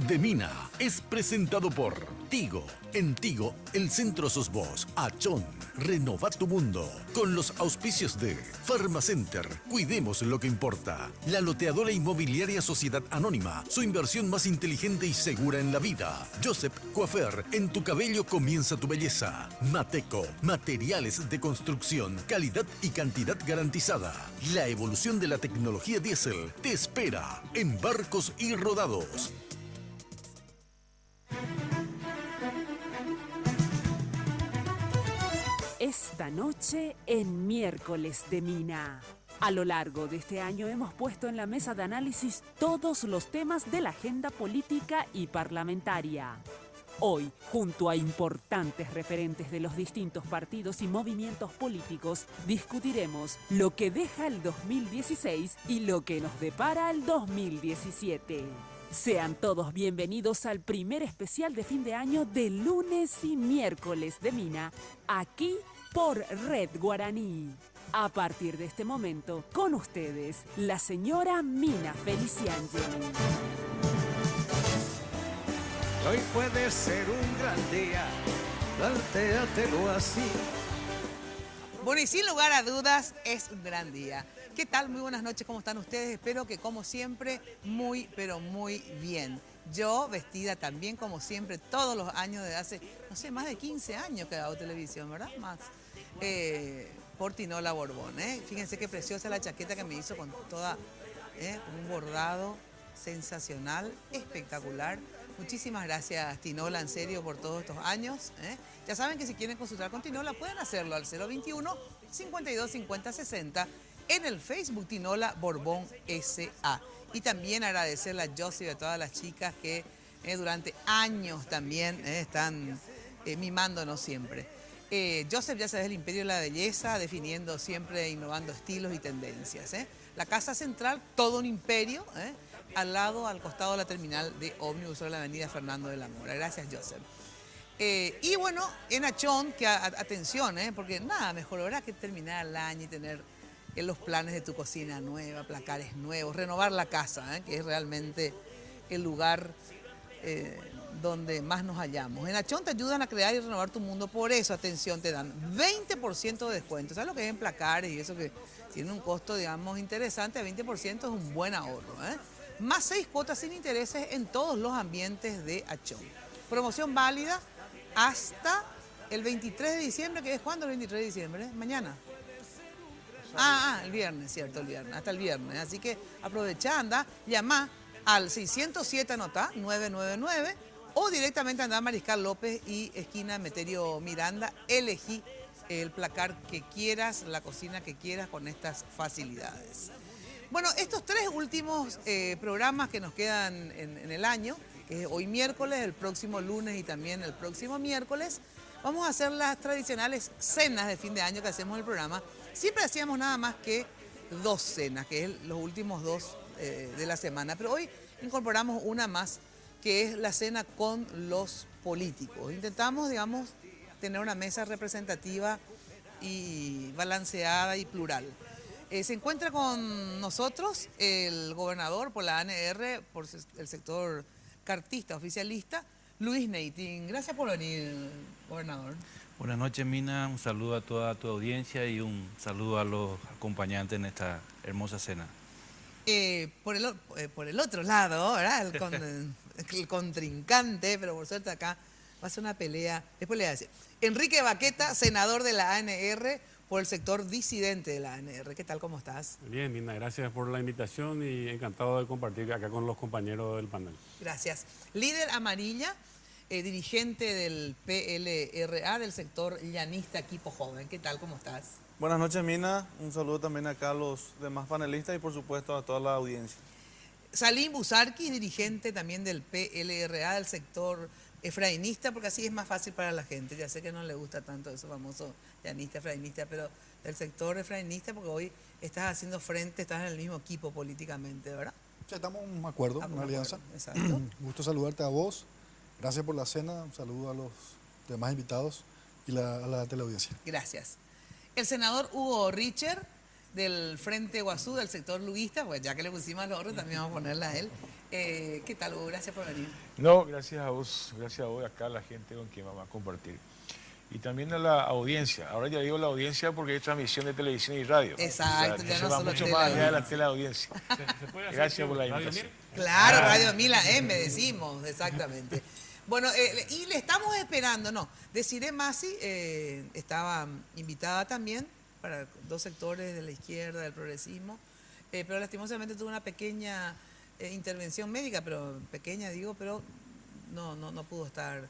de Mina es presentado por Tigo. En Tigo, el centro sos vos. Achón, renova tu mundo. Con los auspicios de Pharmacenter, cuidemos lo que importa. La loteadora inmobiliaria Sociedad Anónima, su inversión más inteligente y segura en la vida. Joseph Coiffeur, en tu cabello comienza tu belleza. Mateco, materiales de construcción, calidad y cantidad garantizada. La evolución de la tecnología diésel te espera en Barcos y Rodados. Esta noche en Miércoles de Mina. A lo largo de este año hemos puesto en la mesa de análisis todos los temas de la agenda política y parlamentaria. Hoy, junto a importantes referentes de los distintos partidos y movimientos políticos, discutiremos lo que deja el 2016 y lo que nos depara el 2017. Sean todos bienvenidos al primer especial de fin de año de lunes y miércoles de Mina, aquí por Red Guaraní. A partir de este momento, con ustedes, la señora Mina Feliciangeli. Hoy puede ser un gran día, plantéatelo así. Bueno, y sin lugar a dudas, es un gran día. ¿Qué tal? Muy buenas noches, ¿cómo están ustedes? Espero que, como siempre, muy, pero muy bien. Yo, vestida también, como siempre, todos los años, desde hace, no sé, más de 15 años que hago televisión, ¿verdad? Más. Por Tinola Borbón, ¿eh? Fíjense qué preciosa la chaqueta que me hizo con toda, un bordado sensacional, espectacular. Muchísimas gracias, Tinola, en serio, por todos estos años. Ya saben que si quieren consultar con Tinola, pueden hacerlo al 021 52 50 60 en el Facebook Tinola Borbón S.A. Y también agradecerle a Josie y a todas las chicas que durante años también están mimándonos siempre. Joseph, ya sabes, el imperio de la belleza, definiendo siempre, innovando estilos y tendencias. La Casa Central, todo un imperio, al costado de la terminal de ómnibus sobre la avenida Fernando de la Mora. Gracias, Joseph. Y bueno, en Achón, que atención, porque nada mejor, ¿verdad?, que terminar el año y tener los planes de tu cocina nueva, placares nuevos, renovar la casa, que es realmente el lugar donde más nos hallamos. En Achón te ayudan a crear y renovar tu mundo, por eso, atención, te dan 20% de descuento. ¿Sabes lo que es en placares y eso que tiene un costo, digamos, interesante? 20% es un buen ahorro, Más 6 cuotas sin intereses en todos los ambientes de Achón. Promoción válida hasta el 23 de diciembre, que es ¿cuándo el 23 de diciembre? Mañana. El viernes, cierto, el viernes, hasta el viernes. Así que aprovecha, anda, llama al 607, anotá, 999, o directamente anda a Mariscal López y esquina Meterio Miranda. Elegí el placar que quieras, la cocina que quieras con estas facilidades. Bueno, estos 3 últimos programas que nos quedan en el año, que es hoy miércoles, el próximo lunes y también el próximo miércoles, vamos a hacer las tradicionales cenas de fin de año que hacemos en el programa. Siempre hacíamos nada más que 2 cenas, que es los últimos 2 de la semana, pero hoy incorporamos una más, que es la cena con los políticos. Intentamos, digamos, tener una mesa representativa y balanceada y plural. Se encuentra con nosotros el gobernador por la ANR, por el sector cartista, oficialista, Luis Neiting. Gracias por venir, gobernador. Buenas noches, Mina. Un saludo a toda tu audiencia y un saludo a los acompañantes en esta hermosa cena. Por el otro lado, ¿verdad? El contrincante, pero por suerte acá va a ser una pelea. Después le voy a decir. Enrique Baqueta, senador de la ANR por el sector disidente de la ANR. ¿Qué tal? ¿Cómo estás? Bien, Mina, gracias por la invitación y encantado de compartir acá con los compañeros del panel. Gracias. Líder Amarilla, dirigente del PLRA del sector llanista Equipo Joven. ¿Qué tal? ¿Cómo estás? Buenas noches, Mina. Un saludo también acá a los demás panelistas y por supuesto a toda la audiencia. Salim Busarqui, dirigente también del PLRA del sector efrainista, porque así es más fácil para la gente. Ya sé que no le gusta tanto eso famoso llanista, efrainista, pero del sector efrainista, porque hoy estás haciendo frente, estás en el mismo equipo políticamente, ¿verdad? Ya estamos en un acuerdo, una alianza. Exacto. Gusto saludarte a vos. Gracias por la cena. Un saludo a los demás invitados y a la teleaudiencia. Gracias. El senador Hugo Richer, del Frente Guazú, del sector luguista, pues ya que le pusimos a los otros, también vamos a ponerla a él. ¿Qué tal, Hugo? Gracias por venir. No, gracias a vos, acá a la gente con quien vamos a compartir. Y también a la audiencia. Ahora ya digo la audiencia porque hay transmisión de televisión y radio. Exacto, O sea, ya eso no va solo mucho tele. más allá de la teleaudiencia. Gracias por la Radio invitación. Claro, Radio Mila M, decimos, exactamente. Bueno, y le estamos esperando, no, Desiree Masi estaba invitada también para 2 sectores de la izquierda, del progresismo, pero lastimosamente tuvo una pequeña intervención médica, pero pequeña digo, pero no pudo estar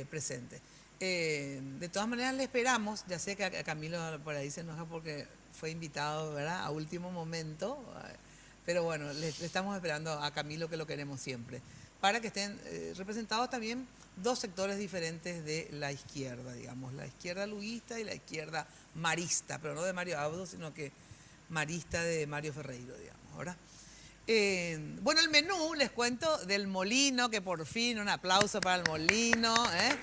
presente. De todas maneras le esperamos, ya sé que a Camilo por ahí se enoja porque fue invitado, ¿verdad?, a último momento, pero bueno, le estamos esperando a Camilo, que lo queremos siempre, para que estén representados también 2 sectores diferentes de la izquierda, digamos, la izquierda luguista y la izquierda marista, pero no de Mario Abdo, sino que marista de Mario Ferreiro, digamos, ¿verdad? Bueno, el menú, les cuento, del Molino, que por fin, un aplauso para el Molino, ¿eh?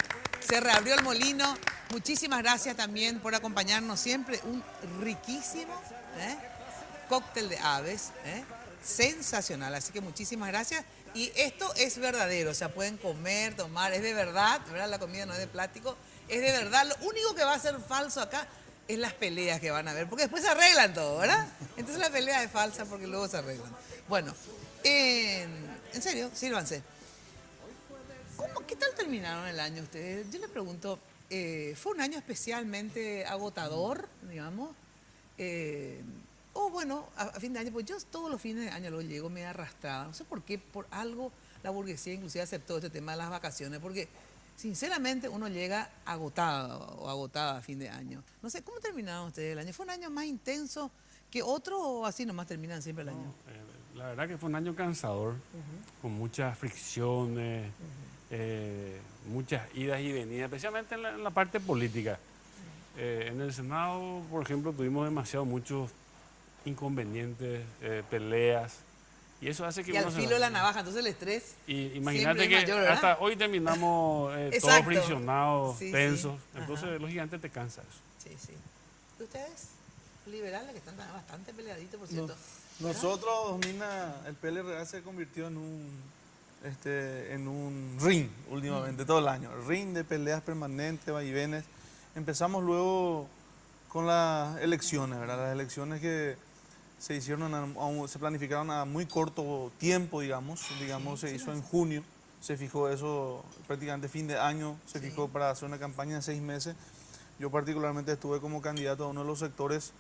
Se reabrió el Molino. Muchísimas gracias también por acompañarnos siempre. Un riquísimo cóctel de aves, sensacional. Así que muchísimas gracias. Y esto es verdadero, o sea, pueden comer, tomar, es de verdad, ¿verdad? La comida no es de plástico, es de verdad. Lo único que va a ser falso acá es las peleas que van a haber, porque después se arreglan todo, ¿verdad? Entonces la pelea es falsa porque luego se arreglan. Bueno, en serio, sírvanse. ¿Qué tal terminaron el año ustedes? Yo les pregunto, ¿fue un año especialmente agotador, digamos? O bueno, a fin de año, pues yo todos los fines de año luego llego medio arrastrada. No sé por qué, por algo la burguesía inclusive aceptó este tema de las vacaciones, porque sinceramente uno llega agotado o agotada a fin de año. No sé, ¿cómo terminaron ustedes el año? ¿Fue un año más intenso que otro o así nomás terminan siempre el año? La verdad que fue un año cansador, con muchas fricciones, muchas idas y venidas, especialmente en la parte política. En el Senado, por ejemplo, tuvimos muchos inconvenientes, peleas, y eso hace que... Y al filo de la navaja, entonces el estrés. Y imagínate que mayor, hasta hoy terminamos todos friccionados, tensos, entonces lógicamente te cansa eso. Sí, sí. ¿Y ustedes, liberales, que están bastante peleaditos, por cierto? Nosotros, Mina, el PLRA se convirtió en un ring últimamente, todo el año. Ring de peleas permanentes, vaivenes. Empezamos luego con las elecciones, ¿verdad? Las elecciones que se hicieron, se planificaron a muy corto tiempo, digamos, se hizo en junio, se fijó eso prácticamente fin de año, se fijó para hacer una campaña de 6 meses. Yo particularmente estuve como candidato a uno de los sectores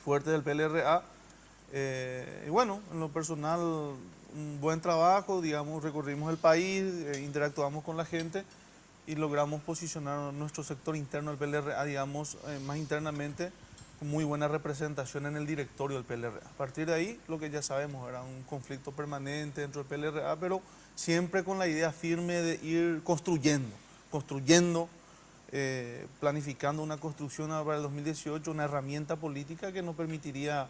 fuertes del PLRA. Y bueno, en lo personal, un buen trabajo, digamos, recorrimos el país, interactuamos con la gente y logramos posicionar nuestro sector interno del PLRA, digamos, más internamente, con muy buena representación en el directorio del PLRA. A partir de ahí, lo que ya sabemos, era un conflicto permanente dentro del PLRA, pero siempre con la idea firme de ir construyendo, planificando una construcción para el 2018, una herramienta política que nos permitiría,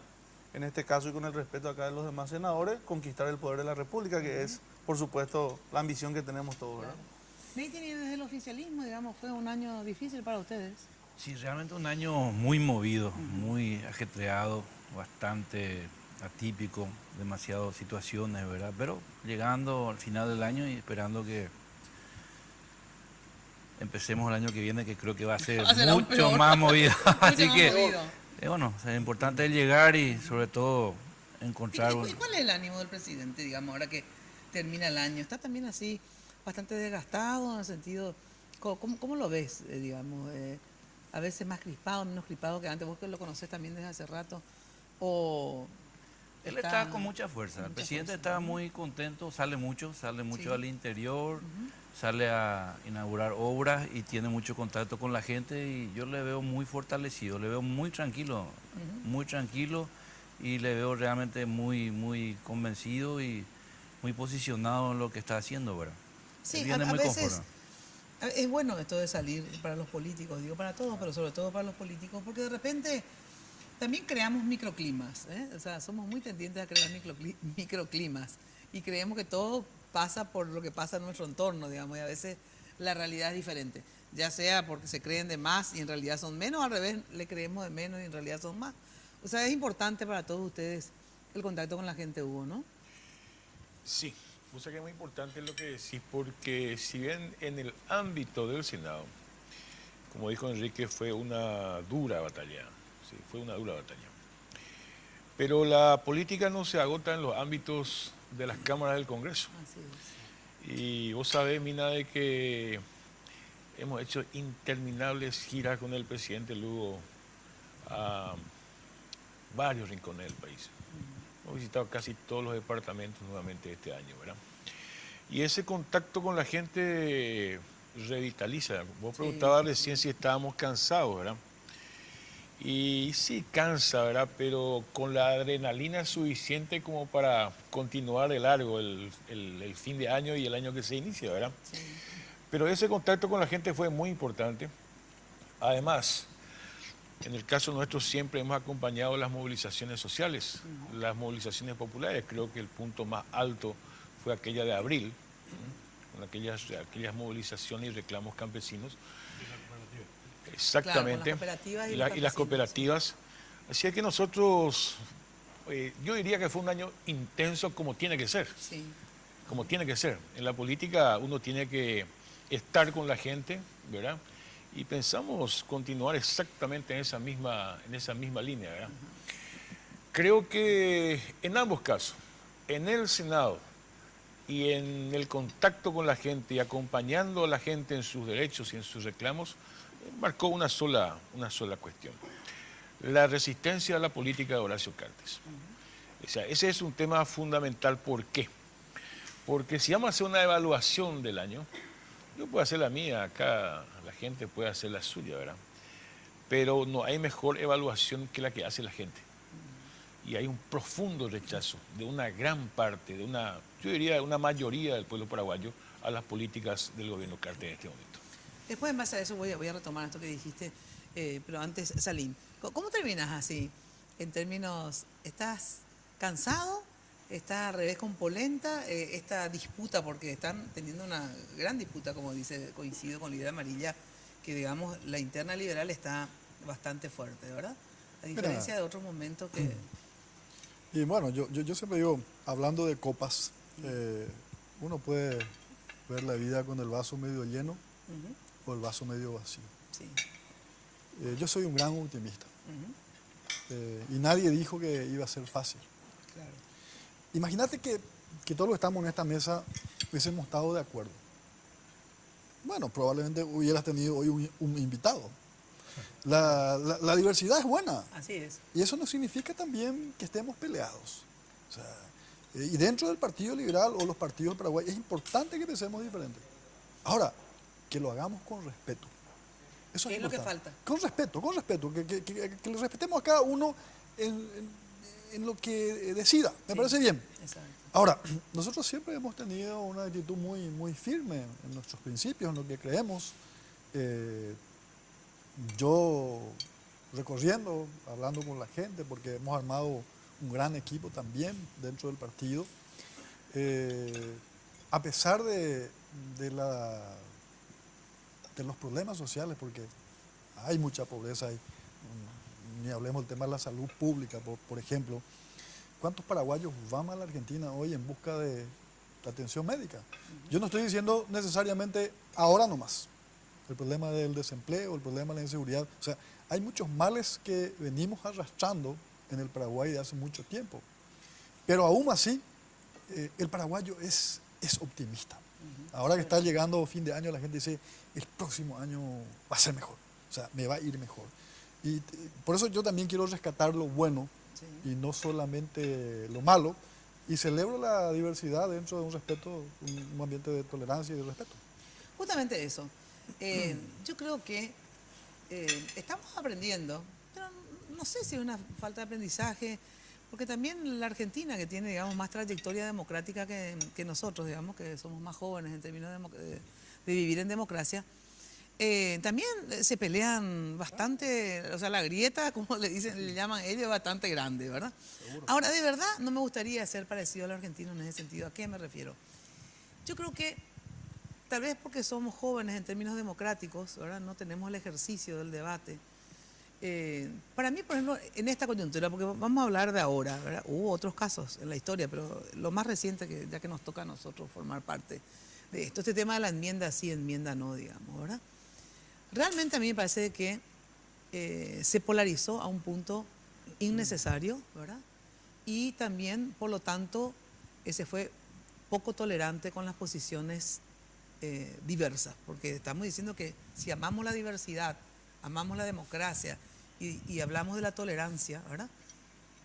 en este caso y con el respeto acá de los demás senadores, conquistar el poder de la República, que es, por supuesto, la ambición que tenemos todos, ¿verdad? Desde el oficialismo, digamos, fue un año difícil para ustedes. Sí, realmente un año muy movido, muy ajetreado, bastante atípico, demasiadas situaciones, ¿verdad? Pero llegando al final del año y esperando que empecemos el año que viene, que creo que va a ser mucho más movido. Así que, bueno, es importante llegar y sobre todo encontrar... ¿Y cuál es el ánimo del presidente, digamos, ahora que termina el año? ¿Está también así bastante desgastado en el sentido... ¿Cómo lo ves, digamos? A veces más crispado, menos crispado que antes, vos que lo conocés también desde hace rato, o... Él está con mucha fuerza, el presidente está muy contento, sale mucho al interior, sale a inaugurar obras y tiene mucho contacto con la gente y yo le veo muy fortalecido, le veo muy tranquilo y le veo realmente muy convencido y muy posicionado en lo que está haciendo, ¿verdad? Sí, a veces... Es bueno esto de salir para los políticos, digo para todos, pero sobre todo para los políticos, porque de repente también creamos microclimas, o sea, somos muy tendientes a crear microclimas y creemos que todo pasa por lo que pasa en nuestro entorno, digamos, y a veces la realidad es diferente, ya sea porque se creen de más y en realidad son menos, al revés, le creemos de menos y en realidad son más. O sea, es importante para todos ustedes el contacto con la gente, Hugo, ¿no? Sí, Cosa que es muy importante lo que decís, porque si bien en el ámbito del Senado, como dijo Enrique, fue una dura batalla, sí, fue una dura batalla. Pero la política no se agota en los ámbitos de las cámaras del Congreso. Así es. Y vos sabés, Mina, de que hemos hecho interminables giras con el presidente Lugo a varios rincones del país. Hemos visitado casi todos los departamentos nuevamente este año, ¿verdad? Y ese contacto con la gente revitaliza. Vos preguntabas recién si estábamos cansados, ¿verdad? Y sí, cansa, ¿verdad? Pero con la adrenalina suficiente como para continuar de largo el fin de año y el año que se inicia, ¿verdad? Sí. Pero ese contacto con la gente fue muy importante. Además, en el caso nuestro siempre hemos acompañado las movilizaciones sociales, las movilizaciones populares. Creo que el punto más alto fue aquella de abril, con aquellas movilizaciones y reclamos campesinos. Exactamente. Claro, las cooperativas y las cooperativas. Así es que nosotros, yo diría que fue un año intenso como tiene que ser. Sí. Como tiene que ser. En la política uno tiene que estar con la gente, ¿verdad? Y pensamos continuar exactamente en esa misma línea, ¿verdad? Creo que en ambos casos, en el Senado y en el contacto con la gente y acompañando a la gente en sus derechos y en sus reclamos, marcó una sola cuestión: la resistencia a la política de Horacio Cartes. O sea, ese es un tema fundamental. ¿Por qué? Porque si vamos a hacer una evaluación del año, yo puedo hacer la mía, acá la gente puede hacer la suya, ¿verdad? Pero no hay mejor evaluación que la que hace la gente. Y hay un profundo rechazo de una gran parte, yo diría de una mayoría del pueblo paraguayo a las políticas del gobierno Cartes en este momento. Después, en base a eso, voy a retomar esto que dijiste, pero antes, Salim, ¿cómo terminas así? En términos, ¿estás cansado? ¿Estás al revés con polenta? Esta disputa, porque están teniendo una gran disputa, como dice, coincido con la idea amarilla, que digamos, la interna liberal está bastante fuerte, ¿verdad? A diferencia de otros momentos que... Y bueno, yo siempre digo, hablando de copas, uno puede ver la vida con el vaso medio lleno o el vaso medio vacío. Sí. Yo soy un gran optimista. Y nadie dijo que iba a ser fácil. Claro. Imagínate que todos los que estamos en esta mesa hubiésemos estado de acuerdo. Bueno, probablemente hubieras tenido hoy un invitado. La diversidad es buena. Así es. Y eso no significa también que estemos peleados. O sea, y dentro del Partido Liberal o los partidos del Paraguay es importante que pensemos diferente. Ahora, que lo hagamos con respeto. Eso ¿Qué es lo que falta? Con respeto. Que le respetemos a cada uno en lo que decida. Me parece bien. Exacto. Ahora, nosotros siempre hemos tenido una actitud muy firme en nuestros principios, en lo que creemos. Yo recorriendo, hablando con la gente, porque hemos armado un gran equipo también dentro del partido, a pesar de los problemas sociales, porque hay mucha pobreza, ni hablemos del tema de la salud pública, por ejemplo. ¿Cuántos paraguayos van a la Argentina hoy en busca de atención médica? Yo no estoy diciendo necesariamente ahora nomás. El problema del desempleo, el problema de la inseguridad. O sea, hay muchos males que venimos arrastrando en el Paraguay de hace mucho tiempo. Pero aún así, el paraguayo es optimista. Ahora que está llegando fin de año, la gente dice, el próximo año va a ser mejor. O sea, me va a ir mejor. Y por eso yo también quiero rescatar lo bueno y no solamente lo malo. Y celebro la diversidad dentro de un respeto, un ambiente de tolerancia y de respeto. Justamente eso. Yo creo que estamos aprendiendo, pero no sé si es una falta de aprendizaje, porque también la Argentina, que tiene, digamos, más trayectoria democrática que nosotros, digamos, que somos más jóvenes en términos de vivir en democracia, también se pelean bastante, o sea, la grieta, como le llaman ellos, es bastante grande, ¿verdad? Seguro. Ahora, de verdad, no me gustaría ser parecido a los argentinos en ese sentido. ¿A qué me refiero? Yo creo que tal vez porque somos jóvenes en términos democráticos, ¿verdad? No tenemos el ejercicio del debate. Para mí, por ejemplo, en esta coyuntura, porque vamos a hablar de ahora, ¿verdad? Hubo otros casos en la historia, pero lo más reciente, ya que nos toca a nosotros formar parte de esto, este tema de la enmienda sí, enmienda no, digamos, ¿verdad? Realmente a mí me parece que se polarizó a un punto innecesario, ¿verdad? Y también, por lo tanto, se fue poco tolerante con las posiciones diversas, porque estamos diciendo que si amamos la diversidad, amamos la democracia y hablamos de la tolerancia, ¿verdad?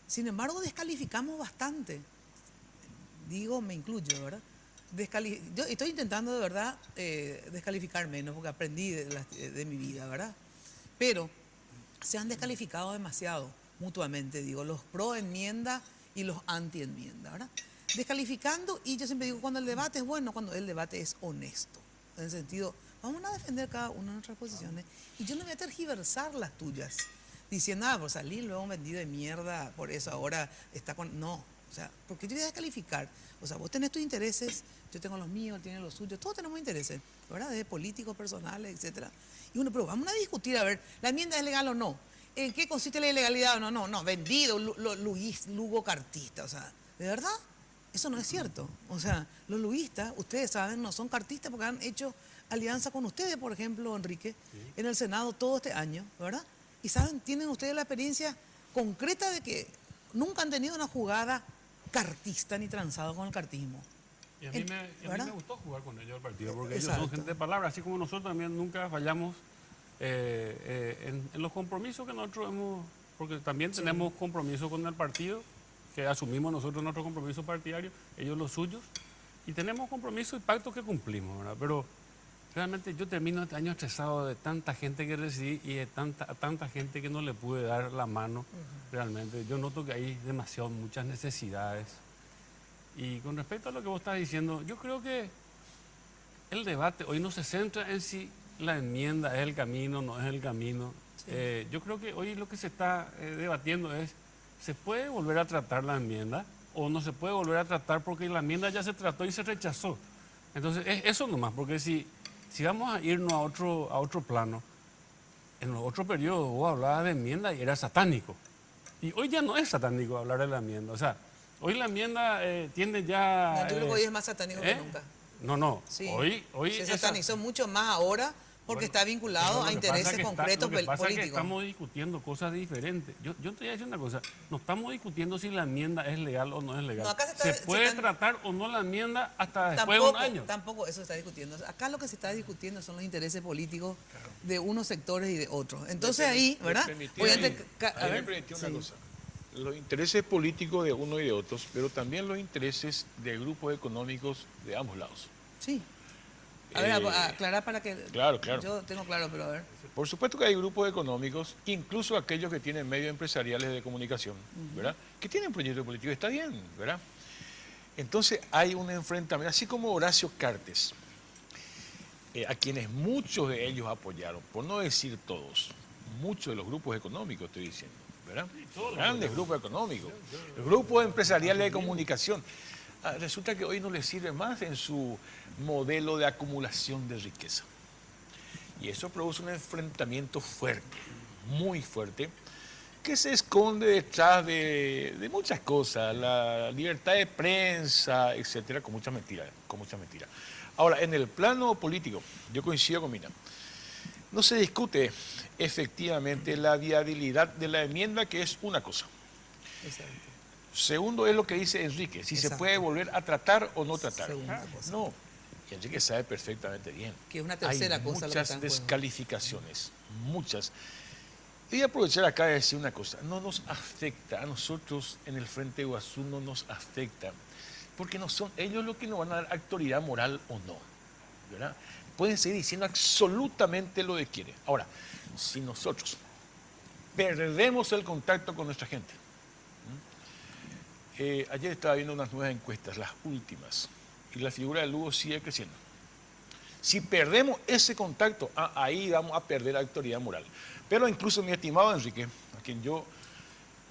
Sin embargo, descalificamos bastante. Digo, me incluyo, ¿verdad? Yo estoy intentando de verdad descalificar menos, porque aprendí de mi vida, ¿verdad? Pero se han descalificado demasiado mutuamente, digo, los pro enmienda y los anti enmienda, ¿verdad? Descalificando, y yo siempre digo, cuando el debate es bueno, cuando el debate es honesto, en el sentido, vamos a defender cada una de nuestras posiciones y yo no voy a tergiversar las tuyas, diciendo, por salir luego un vendido de mierda, por eso ahora está con... No, o sea, porque yo voy a descalificar. O sea, vos tenés tus intereses, yo tengo los míos, él tiene los suyos, todos tenemos intereses, ¿verdad? Desde políticos, personales, etcétera. Y uno, pero vamos a discutir, a ver, ¿la enmienda es legal o no? ¿En qué consiste la ilegalidad o no? No, vendido, Luis Lugo cartista, o sea, ¿de verdad? Eso no es cierto. O sea, los luguistas, ustedes saben, no son cartistas porque han hecho alianza con ustedes, por ejemplo, Enrique, en el Senado todo este año, ¿verdad? Y saben, tienen ustedes la experiencia concreta de que nunca han tenido una jugada cartista ni transado con el cartismo. Y a mí me gustó jugar con ellos al partido, porque ellos son gente de palabra, así como nosotros también nunca fallamos en los compromisos que nosotros hemos, porque también tenemos compromisos con el partido, que asumimos nosotros nuestro compromiso partidario, ellos los suyos, y tenemos compromisos y pactos que cumplimos, ¿verdad? Pero realmente yo termino este año estresado de tanta gente que recibí y de tanta gente que no le pude dar la mano, realmente. Yo noto que hay muchas necesidades. Y con respecto a lo que vos estás diciendo, yo creo que el debate hoy no se centra en si la enmienda es el camino o no es el camino. Sí. Yo creo que hoy lo que se está debatiendo es, ¿se puede volver a tratar la enmienda o no se puede volver a tratar porque la enmienda ya se trató y se rechazó? Entonces, es eso nomás, porque si vamos a irnos a otro plano, en los otros periodos vos hablabas de enmienda y era satánico. Y hoy ya no es satánico hablar de la enmienda. O sea, hoy la enmienda tiende ya... No, yo creo que hoy es más satánico que nunca. No. Sí. Hoy se satanizó mucho más ahora porque está vinculado a intereses concretos políticos. Lo que pasa es que estamos discutiendo cosas diferentes. Yo te voy a decir una cosa. No estamos discutiendo si la enmienda es legal o no es legal. No, acá se puede tratar o no la enmienda hasta después de un año. Tampoco eso se está discutiendo. Acá lo que se está discutiendo son los intereses políticos de unos sectores y de otros. Entonces ahí, ¿verdad? Me permití una cosa. Los intereses políticos de uno y de otros, pero también los intereses de grupos económicos de ambos lados. Sí. A ver, aclarar para que... Claro. Yo tengo claro, pero a ver. Por supuesto que hay grupos económicos, incluso aquellos que tienen medios empresariales de comunicación, ¿verdad? Que tienen proyectos políticos, está bien, ¿verdad? Entonces hay un enfrentamiento, así como Horacio Cartes, a quienes muchos de ellos apoyaron, por no decir todos, muchos de los grupos económicos, estoy diciendo, ¿verdad? Grandes grupos económicos, grupos empresariales de comunicación. Resulta que hoy no les sirve más en su modelo de acumulación de riqueza. Y eso produce un enfrentamiento fuerte, muy fuerte, que se esconde detrás de muchas cosas, la libertad de prensa, etcétera, con muchas mentiras, Ahora, en el plano político, yo coincido con Mina, no se discute efectivamente la viabilidad de la enmienda, que es una cosa. Exacto. Segundo es lo que dice Enrique, si se puede volver a tratar o no tratar. No, Enrique sabe perfectamente bien. Que es una tercera cosa. Hay muchas descalificaciones, muchas. Y aprovechar acá de decir una cosa, no nos afecta, a nosotros en el Frente Iguazú no nos afecta, porque no son ellos los que nos van a dar autoridad moral o no, ¿verdad? Pueden seguir diciendo absolutamente lo que quieren. Ahora, si nosotros perdemos el contacto con nuestra gente, ayer estaba viendo unas nuevas encuestas, las últimas, y la figura de Lugo sigue creciendo. Si perdemos ese contacto, ahí vamos a perder la autoridad moral. Pero incluso mi estimado Enrique, a quien yo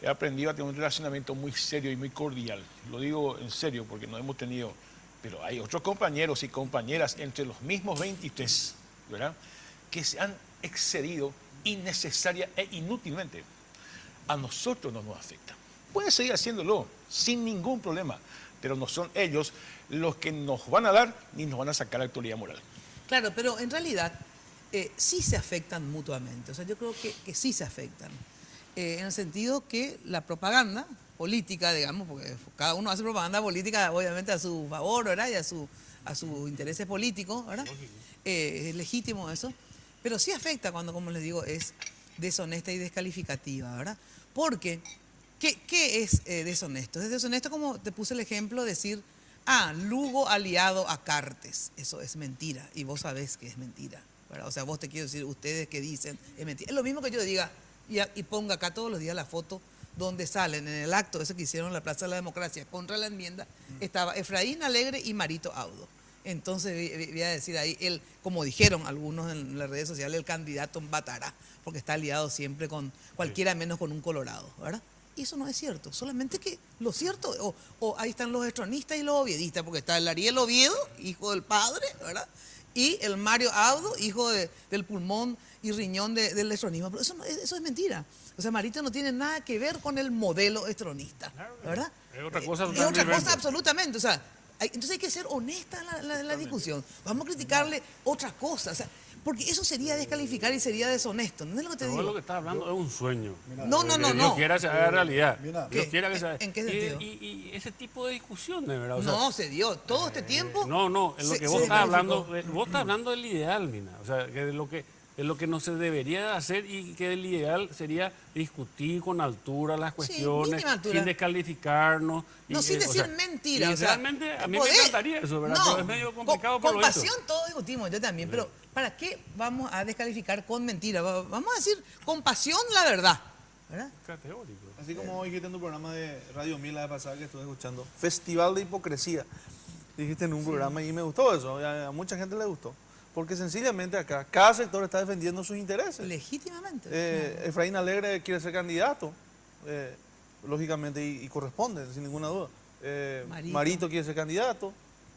he aprendido a tener un relacionamiento muy serio y muy cordial, lo digo en serio porque no hemos tenido, pero hay otros compañeros y compañeras entre los mismos 23, ¿verdad?, que se han excedido innecesaria e inútilmente. A nosotros no nos afecta. Pueden seguir haciéndolo sin ningún problema, pero no son ellos los que nos van a dar ni nos van a sacar la autoridad moral. Claro, pero en realidad sí se afectan mutuamente. O sea, yo creo que sí se afectan. En el sentido que la propaganda política, digamos, porque cada uno hace propaganda política obviamente a su favor, ¿verdad? Y a sus intereses políticos, ¿verdad? Es legítimo eso. Pero sí afecta cuando, como les digo, es deshonesta y descalificativa, ¿verdad? Porque, ¿qué es deshonesto? Es deshonesto, como te puse el ejemplo, decir, Lugo aliado a Cartes. Eso es mentira y vos sabés que es mentira, ¿verdad? O sea, vos te quiero decir, ustedes que dicen, es mentira. Es lo mismo que yo diga y ponga acá todos los días la foto donde salen en el acto ese que hicieron en la Plaza de la Democracia contra la enmienda, estaba Efraín Alegre y Marito Audo. Entonces voy a decir ahí, como dijeron algunos en las redes sociales, el candidato Batará, porque está aliado siempre con cualquiera menos con un colorado, ¿verdad? Y eso no es cierto, solamente que lo cierto, o ahí están los estronistas y los oviedistas, porque está el Ariel Oviedo, hijo del padre, ¿verdad? Y el Mario Audo, hijo del pulmón y riñón del estronismo. Pero eso es mentira. O sea, Marito no tiene nada que ver con el modelo estronista, ¿verdad? Es otra cosa Es otra cosa absolutamente. O sea, entonces hay que ser honesta en la discusión. Vamos a criticarle otra cosa. O sea, porque eso sería descalificar y sería deshonesto. ¿No es lo que te digo? Lo que estás hablando es un sueño. No. Dios quiera se haga realidad. ¿Qué? Quiera que se haga. ¿En qué sentido? Y ese tipo de discusiones, ¿verdad? O sea, no, se dio. Todo este tiempo. No, en lo que vos estás hablando, vos estás hablando del ideal, Mina. O sea, que de lo que no se debería hacer y que el ideal sería discutir con altura las cuestiones, sin descalificarnos. No, sin decir mentiras. O sea, realmente a mí me encantaría eso, ¿verdad? Pero es medio complicado por lo visto. Con pasión todos discutimos, yo también, pero ¿para qué vamos a descalificar con mentiras? Vamos a decir con pasión la verdad, ¿verdad? Categórico. Así como dijiste en tu programa de Radio 1000 la vez pasada que estuve escuchando, Festival de Hipocresía, dijiste en un programa y me gustó eso, a mucha gente le gustó. Porque sencillamente acá cada sector está defendiendo sus intereses. Legítimamente. Efraín Alegre quiere ser candidato, lógicamente, y corresponde, sin ninguna duda. Marito quiere ser candidato.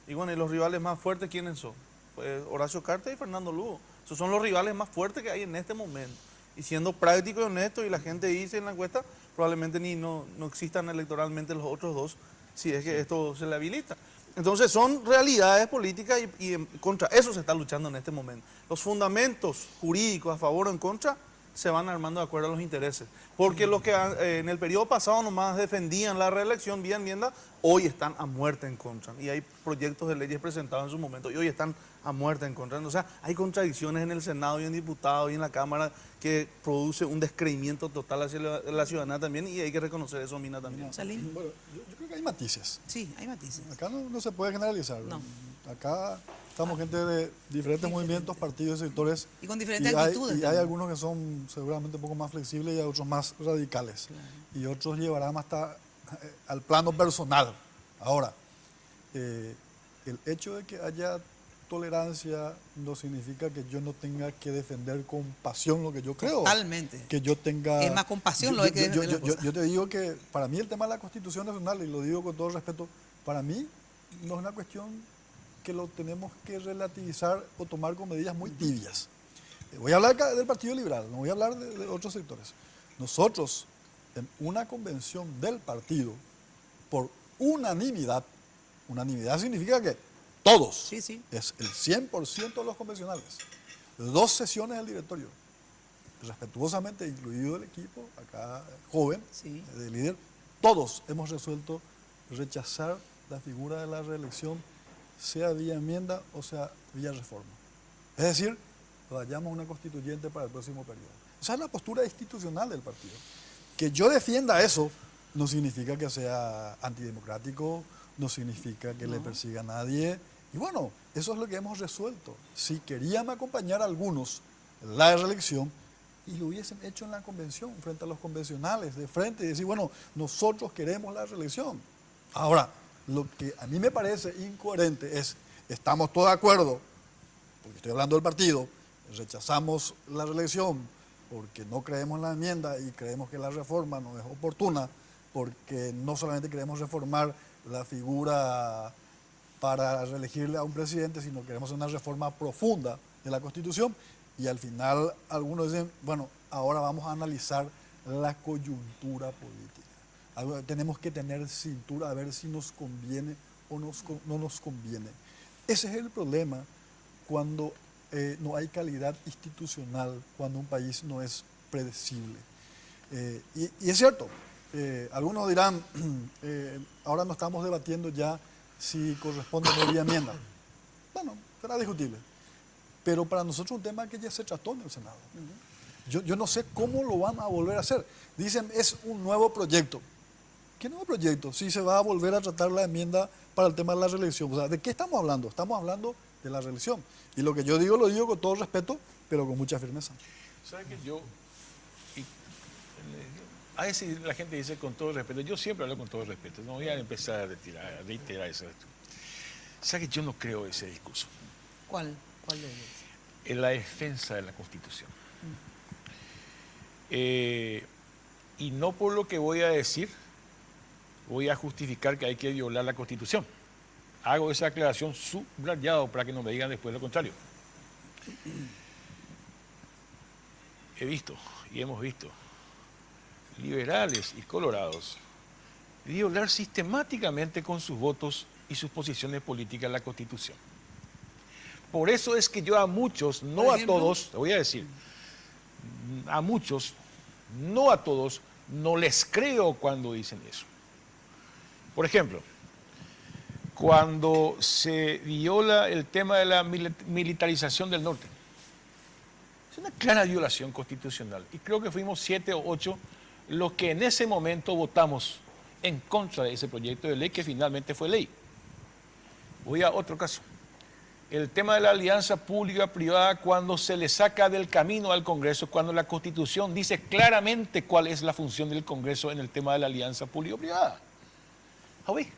Y bueno, y los rivales más fuertes, ¿quiénes son? Pues Horacio Cartes y Fernando Lugo. Esos son los rivales más fuertes que hay en este momento. Y siendo práctico y honesto, y la gente dice en la encuesta, probablemente no existan electoralmente los otros dos, si es que esto se le habilita. Entonces son realidades políticas y contra eso se está luchando en este momento. Los fundamentos jurídicos a favor o en contra se van armando de acuerdo a los intereses. Porque los que en el periodo pasado nomás defendían la reelección vía enmienda, hoy están a muerte en contra. Y hay proyectos de leyes presentados en su momento y hoy están a muerte en contra. O sea, hay contradicciones en el Senado y en diputados y en la Cámara que produce un descreimiento total hacia la ciudadanía también, y hay que reconocer eso, Mina, también. Bueno, yo creo que hay matices. Sí, hay matices. Acá no se puede generalizar. No. Acá estamos gente de diferentes movimientos, partidos y sectores. Y con diferentes actitudes. Y hay algunos que son seguramente un poco más flexibles y hay otros más radicales. Claro. Y otros llevarán hasta al plano personal. Ahora, el hecho de que haya tolerancia no significa que yo no tenga que defender con pasión lo que yo creo. Totalmente. Que yo tenga... Es más con pasión lo que defender. Yo te digo que para mí el tema de la Constitución Nacional, y lo digo con todo respeto, para mí no es una cuestión que lo tenemos que relativizar o tomar con medidas muy tibias. Voy a hablar del Partido Liberal, no voy a hablar de otros sectores. Nosotros, en una convención del partido, por unanimidad significa que todos, es el 100% de los convencionales, 2 sesiones del directorio, respetuosamente incluido el equipo, acá joven, de líder, todos hemos resuelto rechazar la figura de la reelección, sea vía enmienda o sea vía reforma. Es decir, vayamos a una constituyente para el próximo periodo. Esa es la postura institucional del partido. Que yo defienda eso no significa que sea antidemocrático, no significa que le persiga a nadie. Y bueno, eso es lo que hemos resuelto. Si querían acompañar a algunos en la reelección, y lo hubiesen hecho en la convención, frente a los convencionales, de frente, y decir, bueno, nosotros queremos la reelección. Ahora, lo que a mí me parece incoherente es, estamos todos de acuerdo, porque estoy hablando del partido, rechazamos la reelección porque no creemos en la enmienda y creemos que la reforma no es oportuna, porque no solamente queremos reformar la figura para reelegirle a un presidente, sino queremos una reforma profunda de la Constitución, y al final algunos dicen, bueno, ahora vamos a analizar la coyuntura política. Tenemos que tener cintura a ver si nos conviene o no nos conviene. Ese es el problema cuando no hay calidad institucional, cuando un país no es predecible. Y es cierto, algunos dirán, ahora no estamos debatiendo ya si corresponde o no vía enmienda. Bueno, será discutible. Pero para nosotros es un tema que ya se trató en el Senado. Yo no sé cómo lo van a volver a hacer. Dicen, es un nuevo proyecto. ¿Qué nuevo proyecto? Si se va a volver a tratar la enmienda para el tema de la reelección. O sea, ¿de qué estamos hablando? Estamos hablando de la reelección. Y lo que yo digo, lo digo con todo respeto, pero con mucha firmeza. ¿Sabes que yo? A veces la gente dice con todo respeto. Yo siempre hablo con todo respeto. No voy a empezar a reiterar eso. ¿Sabes que yo no creo ese discurso? ¿Cuál de ellos? En la defensa de la Constitución. Y no por lo que voy a decir, voy a justificar que hay que violar la Constitución. Hago esa aclaración subrayado para que no me digan después lo contrario. He visto y hemos visto liberales y colorados violar sistemáticamente con sus votos y sus posiciones políticas la Constitución. Por eso es que yo a muchos, no a todos, te voy a decir, a muchos, no a todos, no les creo cuando dicen eso. Por ejemplo, cuando se viola el tema de la militarización del norte, es una clara violación constitucional. Y creo que fuimos 7 o 8 los que en ese momento votamos en contra de ese proyecto de ley que finalmente fue ley. Voy a otro caso. El tema de la alianza pública-privada, cuando se le saca del camino al Congreso, cuando la Constitución dice claramente cuál es la función del Congreso en el tema de la alianza público-privada. Oye,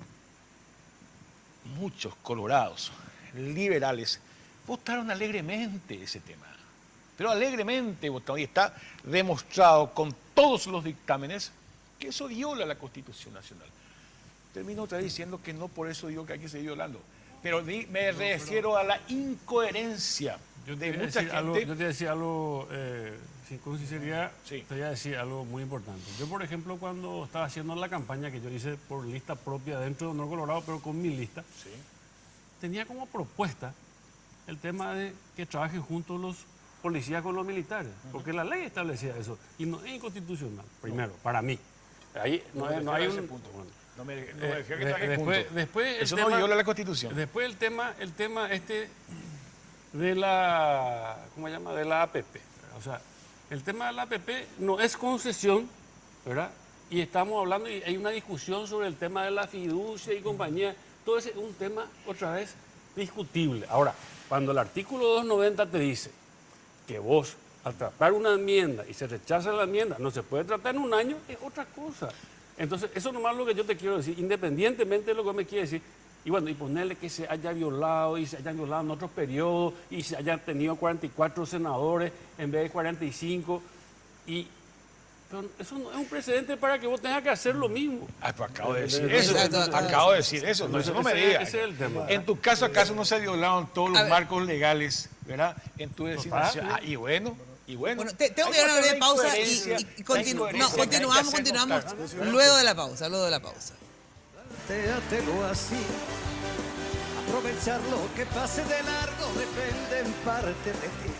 muchos colorados, liberales, votaron alegremente ese tema. Pero alegremente votaron, y está demostrado con todos los dictámenes que eso viola la Constitución Nacional. Termino otra vez diciendo que no por eso digo que hay que seguir violando. Pero me refiero a la incoherencia de mucha gente. Yo te voy a decir algo, con sinceridad, sí. Te voy a decir algo muy importante. Yo, por ejemplo, cuando estaba haciendo la campaña que yo hice por lista propia dentro de Honor Colorado, pero con mi lista, sí, tenía como propuesta el tema de que trabajen juntos los policías con los militares, porque la ley establecía eso, y no es inconstitucional, primero, para mí. Ahí no hay un punto. Bueno, no me dejé que traje juntos. Después eso no viola la Constitución. Después el tema de la, ¿cómo se llama? De la APP. O sea, el tema de la APP no es concesión, ¿verdad? Y estamos hablando, y hay una discusión sobre el tema de la fiducia y compañía. Todo ese es un tema, otra vez, discutible. Ahora, cuando el artículo 290 te dice que vos, al tratar una enmienda y se rechaza la enmienda, no se puede tratar en un año, es otra cosa. Entonces, eso nomás es lo que yo te quiero decir, independientemente de lo que me quiere decir. Y bueno, y ponerle que se haya violado y se hayan violado en otros periodos y se hayan tenido 44 senadores en vez de 45. Pero eso no es un precedente para que vos tengas que hacer lo mismo. Pues acabo de decir eso. Acabo de decir eso. No, eso no me digas. Ese es el tema. En tu caso, ¿acaso no se violaron todos los marcos legales, ¿verdad? En tu designación. Y bueno. Bueno, tengo que ir a una pausa y continuamos luego de la pausa. Plantéatelo así. Aprovechar lo que pase de largo depende en parte de ti.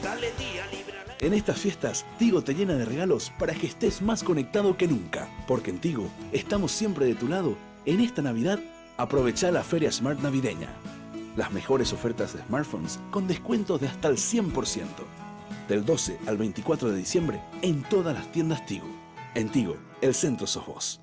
Dale día libre. En estas fiestas, Tigo te llena de regalos para que estés más conectado que nunca. Porque en Tigo estamos siempre de tu lado. En esta Navidad, aprovecha la Feria Smart Navideña. Las mejores ofertas de smartphones con descuentos de hasta el 100%. Del 12 al 24 de diciembre en todas las tiendas Tigo. En Tigo, el centro sos vos.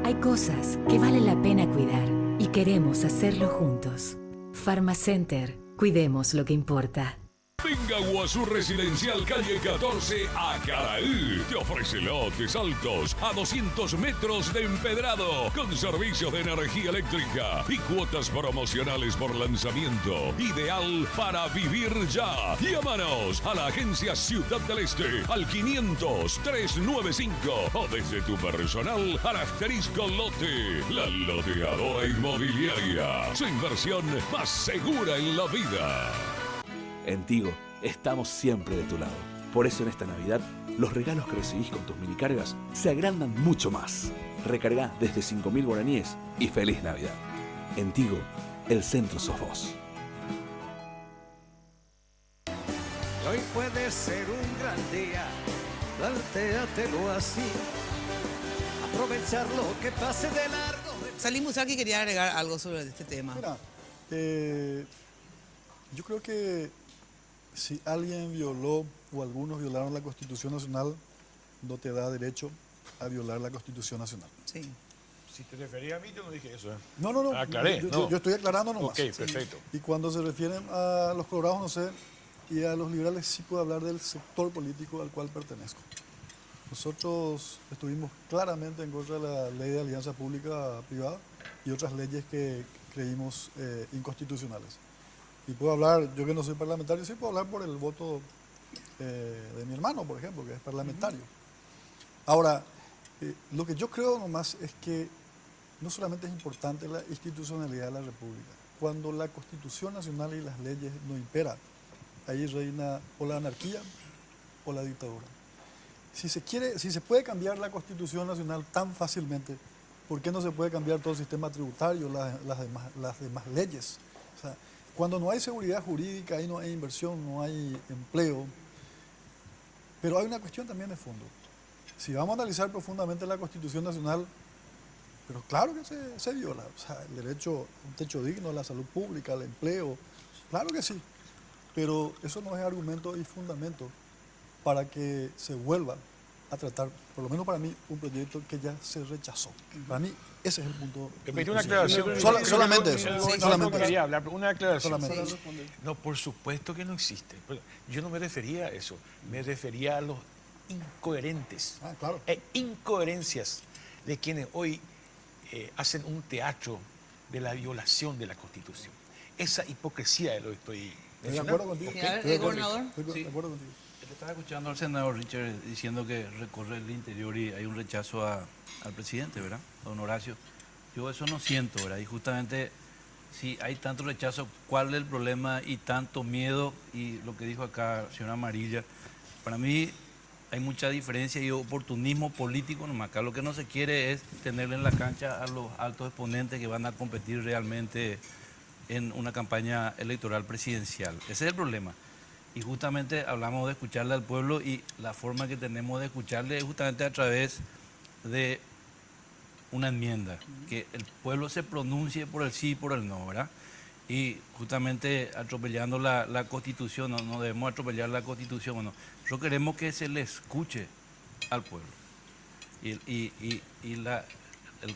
Hay cosas que vale la pena cuidar y queremos hacerlo juntos. Pharmacenter. Cuidemos lo que importa. Venga a Guazú Residencial Calle 14 a Caraí. Te ofrece lotes altos a 200 metros de empedrado con servicios de energía eléctrica y cuotas promocionales por lanzamiento. Ideal para vivir ya. Llámanos a la agencia Ciudad del Este al 500-395 o desde tu personal al asterisco lote. La loteadora inmobiliaria. Su inversión más segura en la vida. En Tigo, estamos siempre de tu lado. Por eso en esta Navidad, los regalos que recibís con tus minicargas se agrandan mucho más. Recarga desde 5.000 guaraníes y ¡feliz Navidad! En Tigo, el centro sos vos. Hoy puede ser un gran día, plantéatelo así. Aprovechar lo que pase de largo. Salim Musarqui quería agregar algo sobre este tema. Mira, yo creo que si alguien violó o algunos violaron la Constitución Nacional, no te da derecho a violar la Constitución Nacional. Sí. Si te referías a mí, yo no dije eso. No, no, no. Aclaré. Yo estoy aclarando nomás. Ok, perfecto. Y cuando se refieren a los colorados, no sé, y a los liberales sí puedo hablar del sector político al cual pertenezco. Nosotros estuvimos claramente en contra de la ley de alianza pública-privada y otras leyes que creímos inconstitucionales. Y puedo hablar, yo que no soy parlamentario, sí puedo hablar por el voto de mi hermano, por ejemplo, que es parlamentario. Ahora, lo que yo creo nomás es que no solamente es importante la institucionalidad de la República. Cuando la Constitución Nacional y las leyes no imperan, ahí reina o la anarquía o la dictadura. Si se puede cambiar la Constitución Nacional tan fácilmente, ¿por qué no se puede cambiar todo el sistema tributario, las demás leyes? O sea, cuando no hay seguridad jurídica, ahí no hay inversión, no hay empleo. Pero hay una cuestión también de fondo. Si vamos a analizar profundamente la Constitución Nacional, pero claro que se viola. O sea, el derecho a un techo digno, a la salud pública, al empleo, claro que sí. Pero eso no es argumento y fundamento para que se vuelva a tratar, por lo menos para mí, un proyecto que ya se rechazó. Para mí, ese es el punto. Te pedí una aclaración. Solamente eso. Solamente quería hablar, pero una aclaración. Solamente. No, por supuesto que no existe. Yo no me refería a eso. Me refería a los incoherentes claro. e incoherencias de quienes hoy hacen un teatro de la violación de la Constitución. Esa hipocresía de lo que estoy Estoy de acuerdo contigo. ¿Gobernador? Estoy de acuerdo contigo. Estaba escuchando al senador Richard diciendo que recorre el interior y hay un rechazo al presidente, ¿verdad? A don Horacio. Yo eso no siento, ¿verdad? Y justamente, si hay tanto rechazo, ¿cuál es el problema y tanto miedo? Y lo que dijo acá la señora Amarilla, para mí hay mucha diferencia y oportunismo político nomás. Acá lo que no se quiere es tenerle en la cancha a los altos exponentes que van a competir realmente en una campaña electoral presidencial. Ese es el problema. Y justamente hablamos de escucharle al pueblo y la forma que tenemos de escucharle es justamente a través de una enmienda, que el pueblo se pronuncie por el sí y por el no, ¿verdad? Y justamente atropellando la Constitución, no debemos atropellar la Constitución, bueno, nosotros queremos que se le escuche al pueblo. El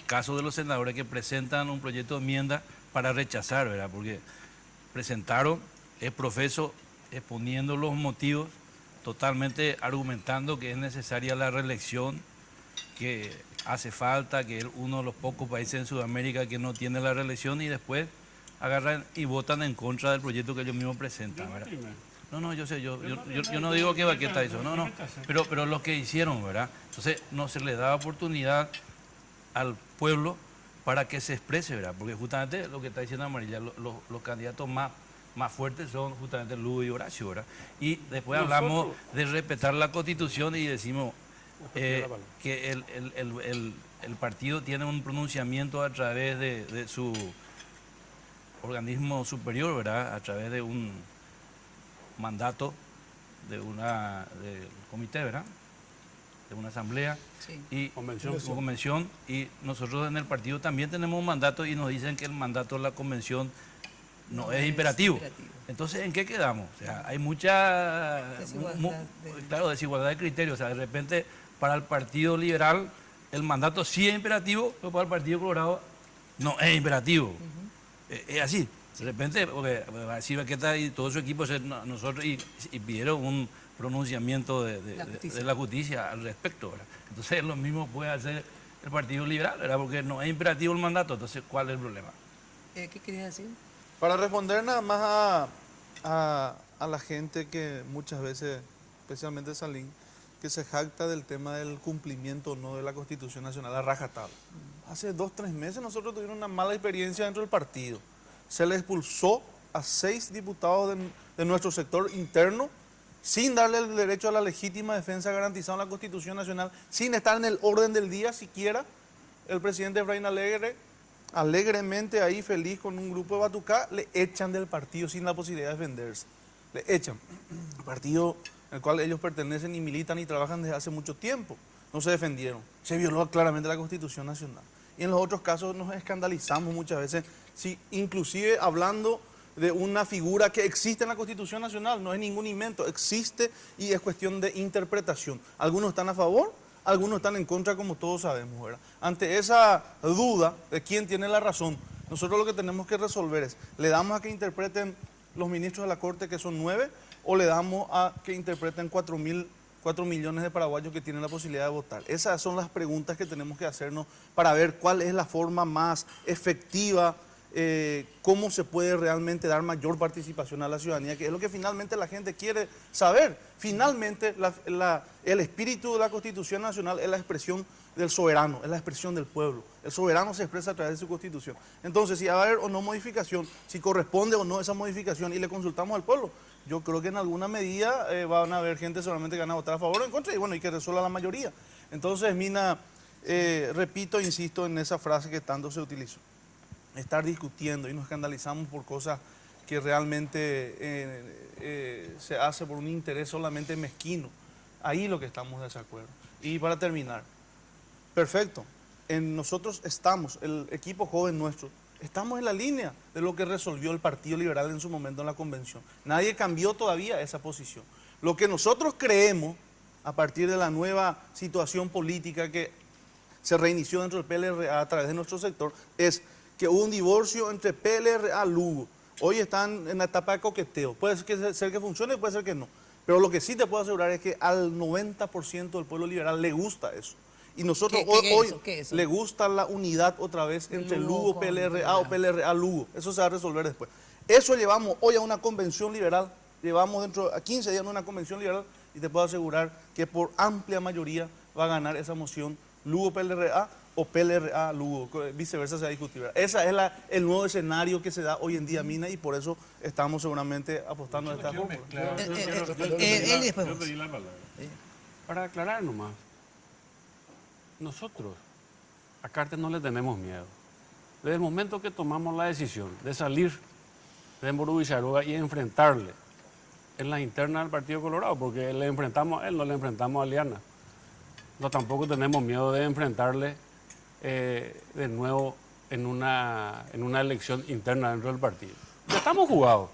caso de los senadores que presentan un proyecto de enmienda para rechazar, ¿verdad? Porque presentaron el profeso exponiendo los motivos, totalmente argumentando que es necesaria la reelección, que hace falta, que es uno de los pocos países en Sudamérica que no tiene la reelección y después agarran y votan en contra del proyecto que ellos mismos presentan, ¿verdad? No, yo sé, yo no digo que Baqueta hizo, no, pero lo que hicieron, ¿verdad? Entonces no se le da oportunidad al pueblo para que se exprese, ¿verdad? Porque justamente lo que está diciendo Amarilla, los candidatos más fuertes son justamente Lugo y Horacio, ¿verdad? Y después hablamos de respetar la Constitución y decimos que el partido tiene un pronunciamiento a través de su organismo superior, ¿verdad? A través de un mandato del comité, ¿verdad? De una asamblea y convención, y nosotros en el partido también tenemos un mandato y nos dicen que el mandato de la convención no es imperativo. Entonces, ¿en qué quedamos? O sea, hay mucha desigualdad de criterios. O sea, de repente para el Partido Liberal el mandato sí es imperativo, pero para el Partido Colorado no es imperativo. Es así. De repente, porque va a decir Baqueta y todo su equipo, nosotros, y pidieron un pronunciamiento de la justicia al respecto, ¿verdad? Entonces lo mismo puede hacer el Partido Liberal, ¿verdad? Porque no es imperativo el mandato, entonces ¿cuál es el problema? ¿Qué querías decir? Para responder nada más a la gente que muchas veces, especialmente Salín, que se jacta del tema del cumplimiento o no de la Constitución Nacional a rajatabla. Hace 2 o 3 meses nosotros tuvimos una mala experiencia dentro del partido. Se le expulsó a 6 diputados de nuestro sector interno sin darle el derecho a la legítima defensa garantizado en la Constitución Nacional, sin estar en el orden del día siquiera. El presidente Efraín Alegre, alegremente ahí feliz con un grupo de batucá, le echan del partido sin la posibilidad de defenderse. Le echan. El partido al cual ellos pertenecen y militan y trabajan desde hace mucho tiempo. No se defendieron. Se violó claramente la Constitución Nacional. Y en los otros casos nos escandalizamos muchas veces, sí, inclusive hablando de una figura que existe en la Constitución Nacional, no es ningún invento, existe y es cuestión de interpretación. Algunos están a favor, algunos están en contra, como todos sabemos, ¿verdad? Ante esa duda de quién tiene la razón, nosotros lo que tenemos que resolver es, ¿le damos a que interpreten los ministros de la Corte, que son 9, o le damos a que interpreten 4 millones de paraguayos que tienen la posibilidad de votar? Esas son las preguntas que tenemos que hacernos para ver cuál es la forma más efectiva, cómo se puede realmente dar mayor participación a la ciudadanía, que es lo que finalmente la gente quiere saber. Finalmente, el espíritu de la Constitución Nacional es la expresión del soberano, es la expresión del pueblo. El soberano se expresa a través de su Constitución. Entonces, si va a haber o no modificación, si corresponde o no esa modificación y le consultamos al pueblo, yo creo que en alguna medida van a haber gente seguramente que van a votar a favor o en contra, y bueno, y que resuelva la mayoría. Entonces, Mina, repito, insisto en esa frase que tanto se utilizó. Estar discutiendo y nos escandalizamos por cosas que realmente se hace por un interés solamente mezquino. Ahí lo que estamos de desacuerdo. Y para terminar, perfecto, nosotros estamos, el equipo joven nuestro, estamos en la línea de lo que resolvió el Partido Liberal en su momento en la convención. Nadie cambió todavía esa posición. Lo que nosotros creemos, a partir de la nueva situación política que se reinició dentro del PLRA a través de nuestro sector, es que hubo un divorcio entre PLRA y Lugo. Hoy están en la etapa de coqueteo. Puede ser que funcione, puede ser que no. Pero lo que sí te puedo asegurar es que al 90% del pueblo liberal le gusta eso. Y nosotros hoy le gusta la unidad otra vez entre Lugo, PLRA o PLRA, Lugo. Eso se va a resolver después. Eso llevamos hoy a una convención liberal, llevamos dentro a 15 días a una convención liberal y te puedo asegurar que por amplia mayoría va a ganar esa moción Lugo, PLRA o PLRA, Lugo, viceversa se va a discutir. Ese es el nuevo escenario que se da hoy en día, Mina, y por eso estamos seguramente apostando a esta forma. Yo pedí la palabra. Para aclarar nomás, nosotros a Cartes no le tenemos miedo. Desde el momento que tomamos la decisión de salir de Mború Villarroga y enfrentarle en las internas del Partido Colorado, porque le enfrentamos a él, no le enfrentamos a Liana. No, tampoco tenemos miedo de enfrentarle de nuevo en una elección interna dentro del partido. Ya estamos jugados.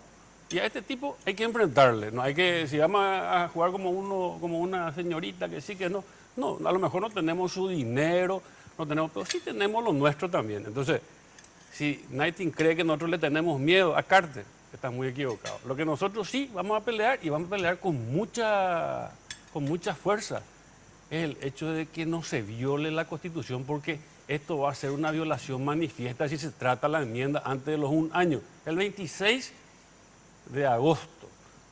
Y a este tipo hay que enfrentarle. No hay que, si vamos a jugar como una señorita que sí, que no. No, a lo mejor no tenemos su dinero, no tenemos, pero sí tenemos lo nuestro también. Entonces, si Nighting cree que nosotros le tenemos miedo a Carter, está muy equivocado. Lo que nosotros sí vamos a pelear, y vamos a pelear con mucha fuerza, es el hecho de que no se viole la Constitución, porque esto va a ser una violación manifiesta si se trata la enmienda antes de los 1 año. El 26 de agosto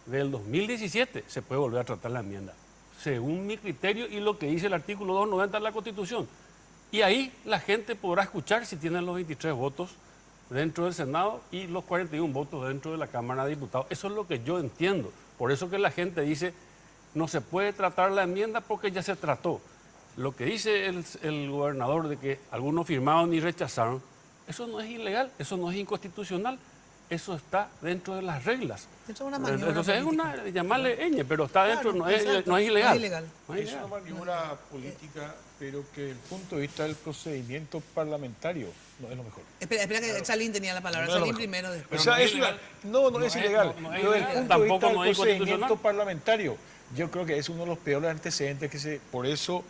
del 2017 se puede volver a tratar la enmienda, según mi criterio y lo que dice el artículo 290 de la Constitución. Y ahí la gente podrá escuchar si tienen los 23 votos dentro del Senado y los 41 votos dentro de la Cámara de Diputados. Eso es lo que yo entiendo. Por eso que la gente dice, no se puede tratar la enmienda porque ya se trató. Lo que dice el gobernador de que algunos firmaron y rechazaron, eso no es ilegal, eso no es inconstitucional. Eso está dentro de las reglas. Es una maniobra. Entonces es una, llamarle ñ, pero está dentro, claro, no es ilegal. Es una maniobra política, pero que desde el punto de vista del procedimiento parlamentario no es lo mejor. Espera que Salín tenía la palabra. Salín primero, después. O sea, no es ilegal. No es ilegal. Pero desde el punto de vista del procedimiento parlamentario, yo creo que es uno de los peores antecedentes por eso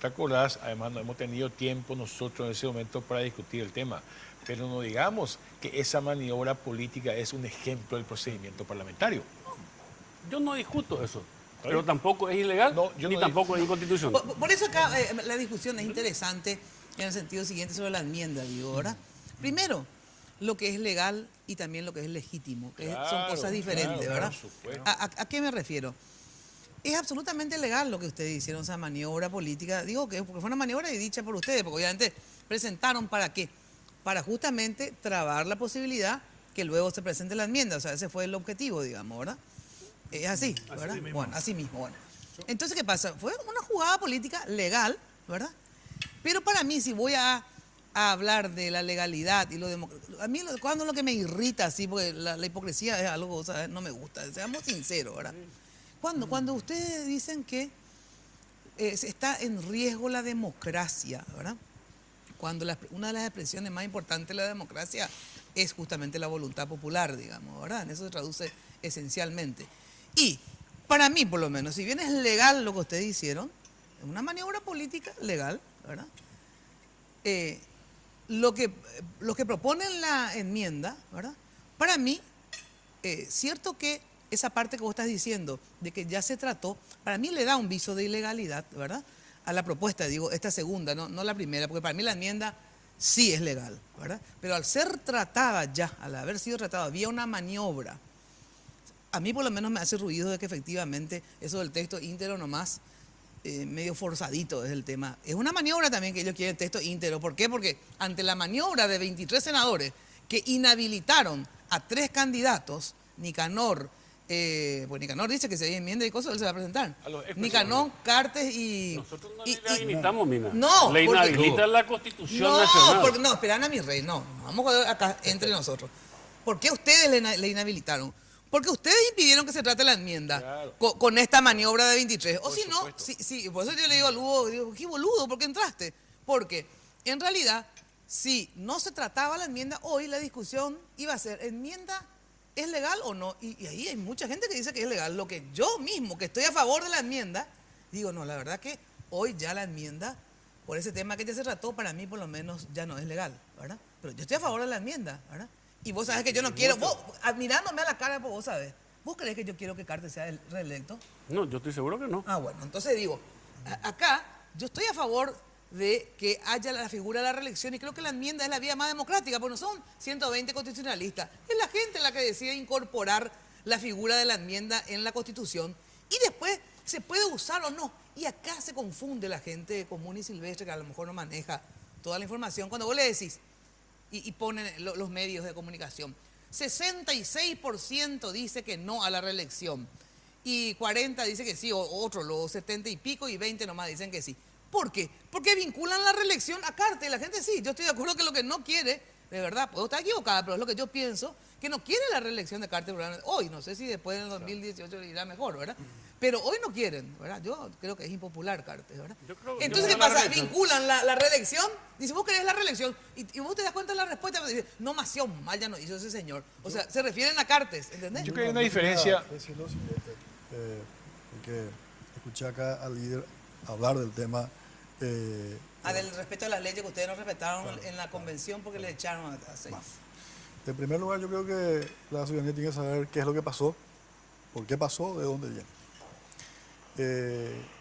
¿Te acordás? Además, no hemos tenido tiempo nosotros en ese momento para discutir el tema. Pero no digamos que esa maniobra política es un ejemplo del procedimiento parlamentario. Yo no discuto eso, pero tampoco es ilegal ni tampoco es inconstitucional. Por eso acá la discusión es interesante en el sentido siguiente sobre la enmienda, digo, ¿verdad? Primero, lo que es legal y también lo que es legítimo, que son cosas diferentes, ¿verdad? ¿A qué me refiero? Es absolutamente legal lo que ustedes hicieron, esa maniobra política. Digo que porque fue una maniobra dicha por ustedes, porque obviamente presentaron ¿para qué? Para justamente trabar la posibilidad que luego se presente la enmienda. O sea, ese fue el objetivo, digamos, ¿verdad? Es así, ¿verdad? Bueno, así mismo, bueno. Entonces, ¿qué pasa? Fue una jugada política legal, ¿verdad? Pero para mí, si voy a hablar de la legalidad y lo democrático, a mí cuando lo que me irrita así, porque la hipocresía es algo, o sea, no me gusta, seamos sinceros, ¿verdad? Cuando ustedes dicen que está en riesgo la democracia, ¿verdad? Cuando una de las expresiones más importantes de la democracia es justamente la voluntad popular, digamos, ¿verdad? En eso se traduce esencialmente. Y para mí, por lo menos, si bien es legal lo que ustedes hicieron, es una maniobra política legal, ¿verdad? Lo que proponen la enmienda, ¿verdad? Para mí, cierto que esa parte que vos estás diciendo, de que ya se trató, para mí le da un viso de ilegalidad, ¿verdad? A la propuesta, digo, esta segunda, no la primera, porque para mí la enmienda sí es legal, ¿verdad? Pero al ser tratada ya, al haber sido tratada, había una maniobra. A mí por lo menos me hace ruido de que efectivamente eso del texto íntegro nomás, medio forzadito es el tema. Es una maniobra también que ellos quieren texto íntegro. ¿Por qué? Porque ante la maniobra de 23 senadores que inhabilitaron a 3 candidatos, Nicanor, pues Nicanor dice que si hay enmienda y cosas, él se va a presentar. Nicanor, Cartes y... Nosotros no le inhabilitamos, Mina. No, le inhabilita la Constitución Nacional. No, esperan a mi rey, no. Vamos a ver acá entre nosotros. ¿Por qué ustedes le inhabilitaron? Porque ustedes impidieron que se trate la enmienda con esta maniobra de 23. O si no, por eso yo le digo a Lugo, digo, qué boludo, ¿por qué entraste? Porque en realidad, si no se trataba la enmienda, hoy la discusión iba a ser, ¿enmienda es legal o no? Y ahí hay mucha gente que dice que es legal. Lo que yo mismo, que estoy a favor de la enmienda, digo, no, la verdad que hoy ya la enmienda, por ese tema que ya se trató, para mí por lo menos ya no es legal, ¿verdad? Pero yo estoy a favor de la enmienda, ¿verdad? Y vos sabés que yo no quiero, vos, mirándome a la cara, pues vos sabés, ¿vos creés que yo quiero que Cartes sea reelecto? No, yo estoy seguro que no. Ah, bueno, entonces digo, acá yo estoy a favor de que haya la figura de la reelección y creo que la enmienda es la vía más democrática, porque no son 120 constitucionalistas, es la gente la que decide incorporar la figura de la enmienda en la Constitución y después se puede usar o no. Y acá se confunde la gente común y silvestre que a lo mejor no maneja toda la información. Cuando vos le decís, y ponen los medios de comunicación, 66% dice que no a la reelección y 40 dice que sí, o otro, los 70 y pico y 20 nomás dicen que sí. ¿Por qué? Porque vinculan la reelección a Cartes. La gente sí, yo estoy de acuerdo que lo que no quiere, de verdad, puedo estar equivocada, pero es lo que yo pienso, que no quiere la reelección de Cartes hoy. No sé si después en el 2018 irá mejor, ¿verdad? Pero hoy no quieren, ¿verdad? Yo creo que es impopular Cartes, ¿verdad? Entonces, ¿qué pasa? Vinculan la reelección, dice, vos querés la reelección, y vos te das cuenta de la respuesta, pero dices, no, demasiado mal ya no hizo ese señor. O sea, se refieren a Cartes, ¿entendés? Yo creo que hay una diferencia. Decir lo siguiente, porque escuché acá al líder hablar del tema. Del respeto a las leyes que ustedes no respetaron en la convención porque le echaron a 6. En primer lugar, yo creo que la ciudadanía tiene que saber qué es lo que pasó, por qué pasó, de dónde viene.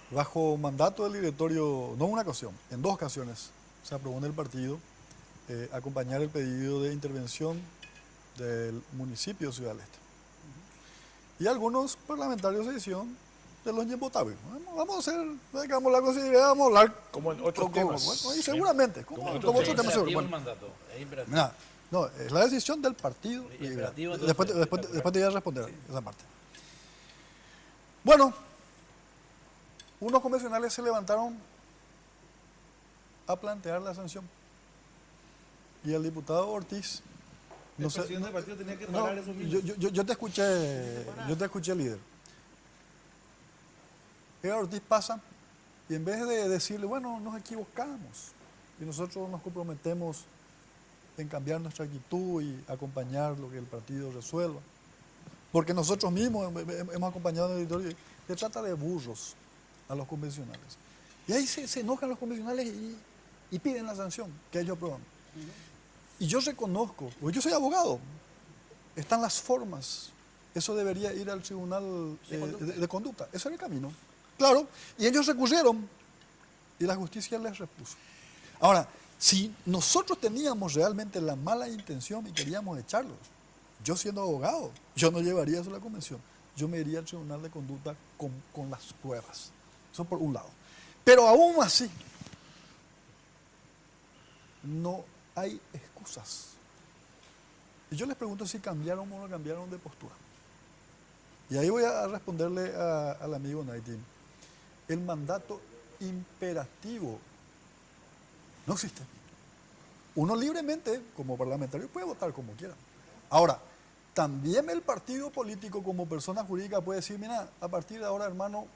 Bajo mandato del directorio, no una ocasión, en 2 ocasiones, se aprobó en el partido acompañar el pedido de intervención del municipio de Ciudad del Este. Y algunos parlamentarios se hicieron de los invotables. Vamos a hacer, digamos, la considerada, vamos a hablar como en otros temas. Bueno, y seguramente, como otros temas. Bueno, mandato, es imperativo. Mira, no, es la decisión del partido. Después te voy a responder esa parte. Bueno, unos convencionales se levantaron a plantear la sanción. Y el diputado Ortiz... El presidente del partido tenía que parar eso mismo. Yo te escuché, líder. Edgar Ortiz pasa y en vez de decirle, bueno, nos equivocamos y nosotros nos comprometemos en cambiar nuestra actitud y acompañar lo que el partido resuelva, porque nosotros mismos hemos acompañado en el editorio, le trata de burros a los convencionales. Y ahí se enojan los convencionales y piden la sanción que ellos aprueban. Y yo reconozco, porque yo soy abogado, están las formas. Eso debería ir al tribunal de conducta. Ese era el camino. Claro, y ellos recurrieron y la justicia les repuso. Ahora, si nosotros teníamos realmente la mala intención y queríamos echarlos, yo siendo abogado, yo no llevaría eso a la convención. Yo me iría al tribunal de conducta con las pruebas. Eso por un lado. Pero aún así, no hay excusas. Y yo les pregunto si cambiaron o no cambiaron de postura. Y ahí voy a responderle al amigo Naitin. El mandato imperativo no existe. Uno libremente, como parlamentario, puede votar como quiera. Ahora, también el partido político como persona jurídica puede decir, mira, a partir de ahora, hermano,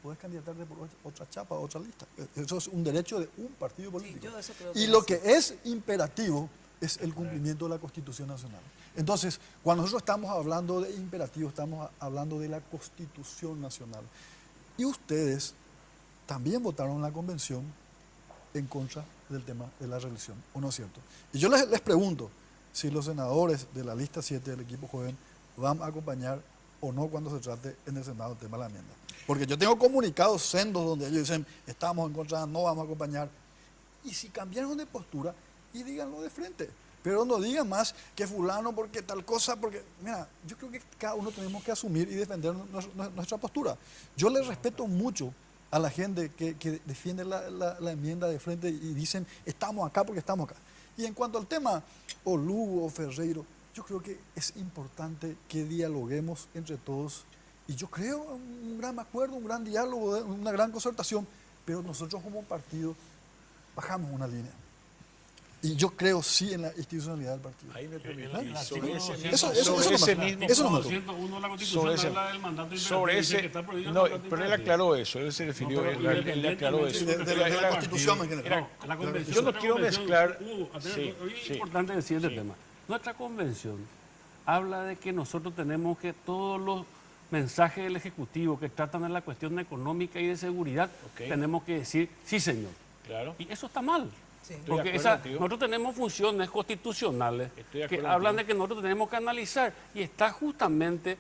puedes candidatarte por otra chapa, otra lista. Eso es un derecho de un partido político. Sí, yo eso creo y lo que es imperativo es el cumplimiento de la Constitución Nacional. Entonces, cuando nosotros estamos hablando de imperativo, estamos hablando de la Constitución Nacional. Y ustedes también votaron en la convención en contra del tema de la reelección, ¿o no es cierto? Y yo les pregunto si los senadores de la lista 7 del equipo joven van a acompañar o no cuando se trate en el Senado el tema de la enmienda. Porque yo tengo comunicados sendos donde ellos dicen, estamos en contra, no vamos a acompañar. Y si cambiaron de postura, y díganlo de frente. Pero no digan más que fulano porque tal cosa, porque, mira, yo creo que cada uno tenemos que asumir y defender nuestra postura. Yo les respeto mucho a la gente que defiende la enmienda de frente y dicen, estamos acá porque estamos acá. Y en cuanto al tema o Lugo o Ferreiro, yo creo que es importante que dialoguemos entre todos. Y yo creo un gran acuerdo, un gran diálogo, una gran concertación, pero nosotros como partido bajamos una línea. Y yo creo sí en la institucionalidad del partido. Ahí me permite. Sobre ese, no, pero él aclaró eso, él se refirió, él aclaró eso. De la Constitución en general. Yo no quiero mezclar. Es importante decir este tema. Nuestra convención habla de que nosotros tenemos que todos los mensajes del Ejecutivo que tratan de la cuestión económica y de seguridad, tenemos que decir sí, señor. Claro. Y eso está mal. Sí. Porque nosotros tenemos funciones constitucionales que hablan de que nosotros tenemos que analizar y está justamente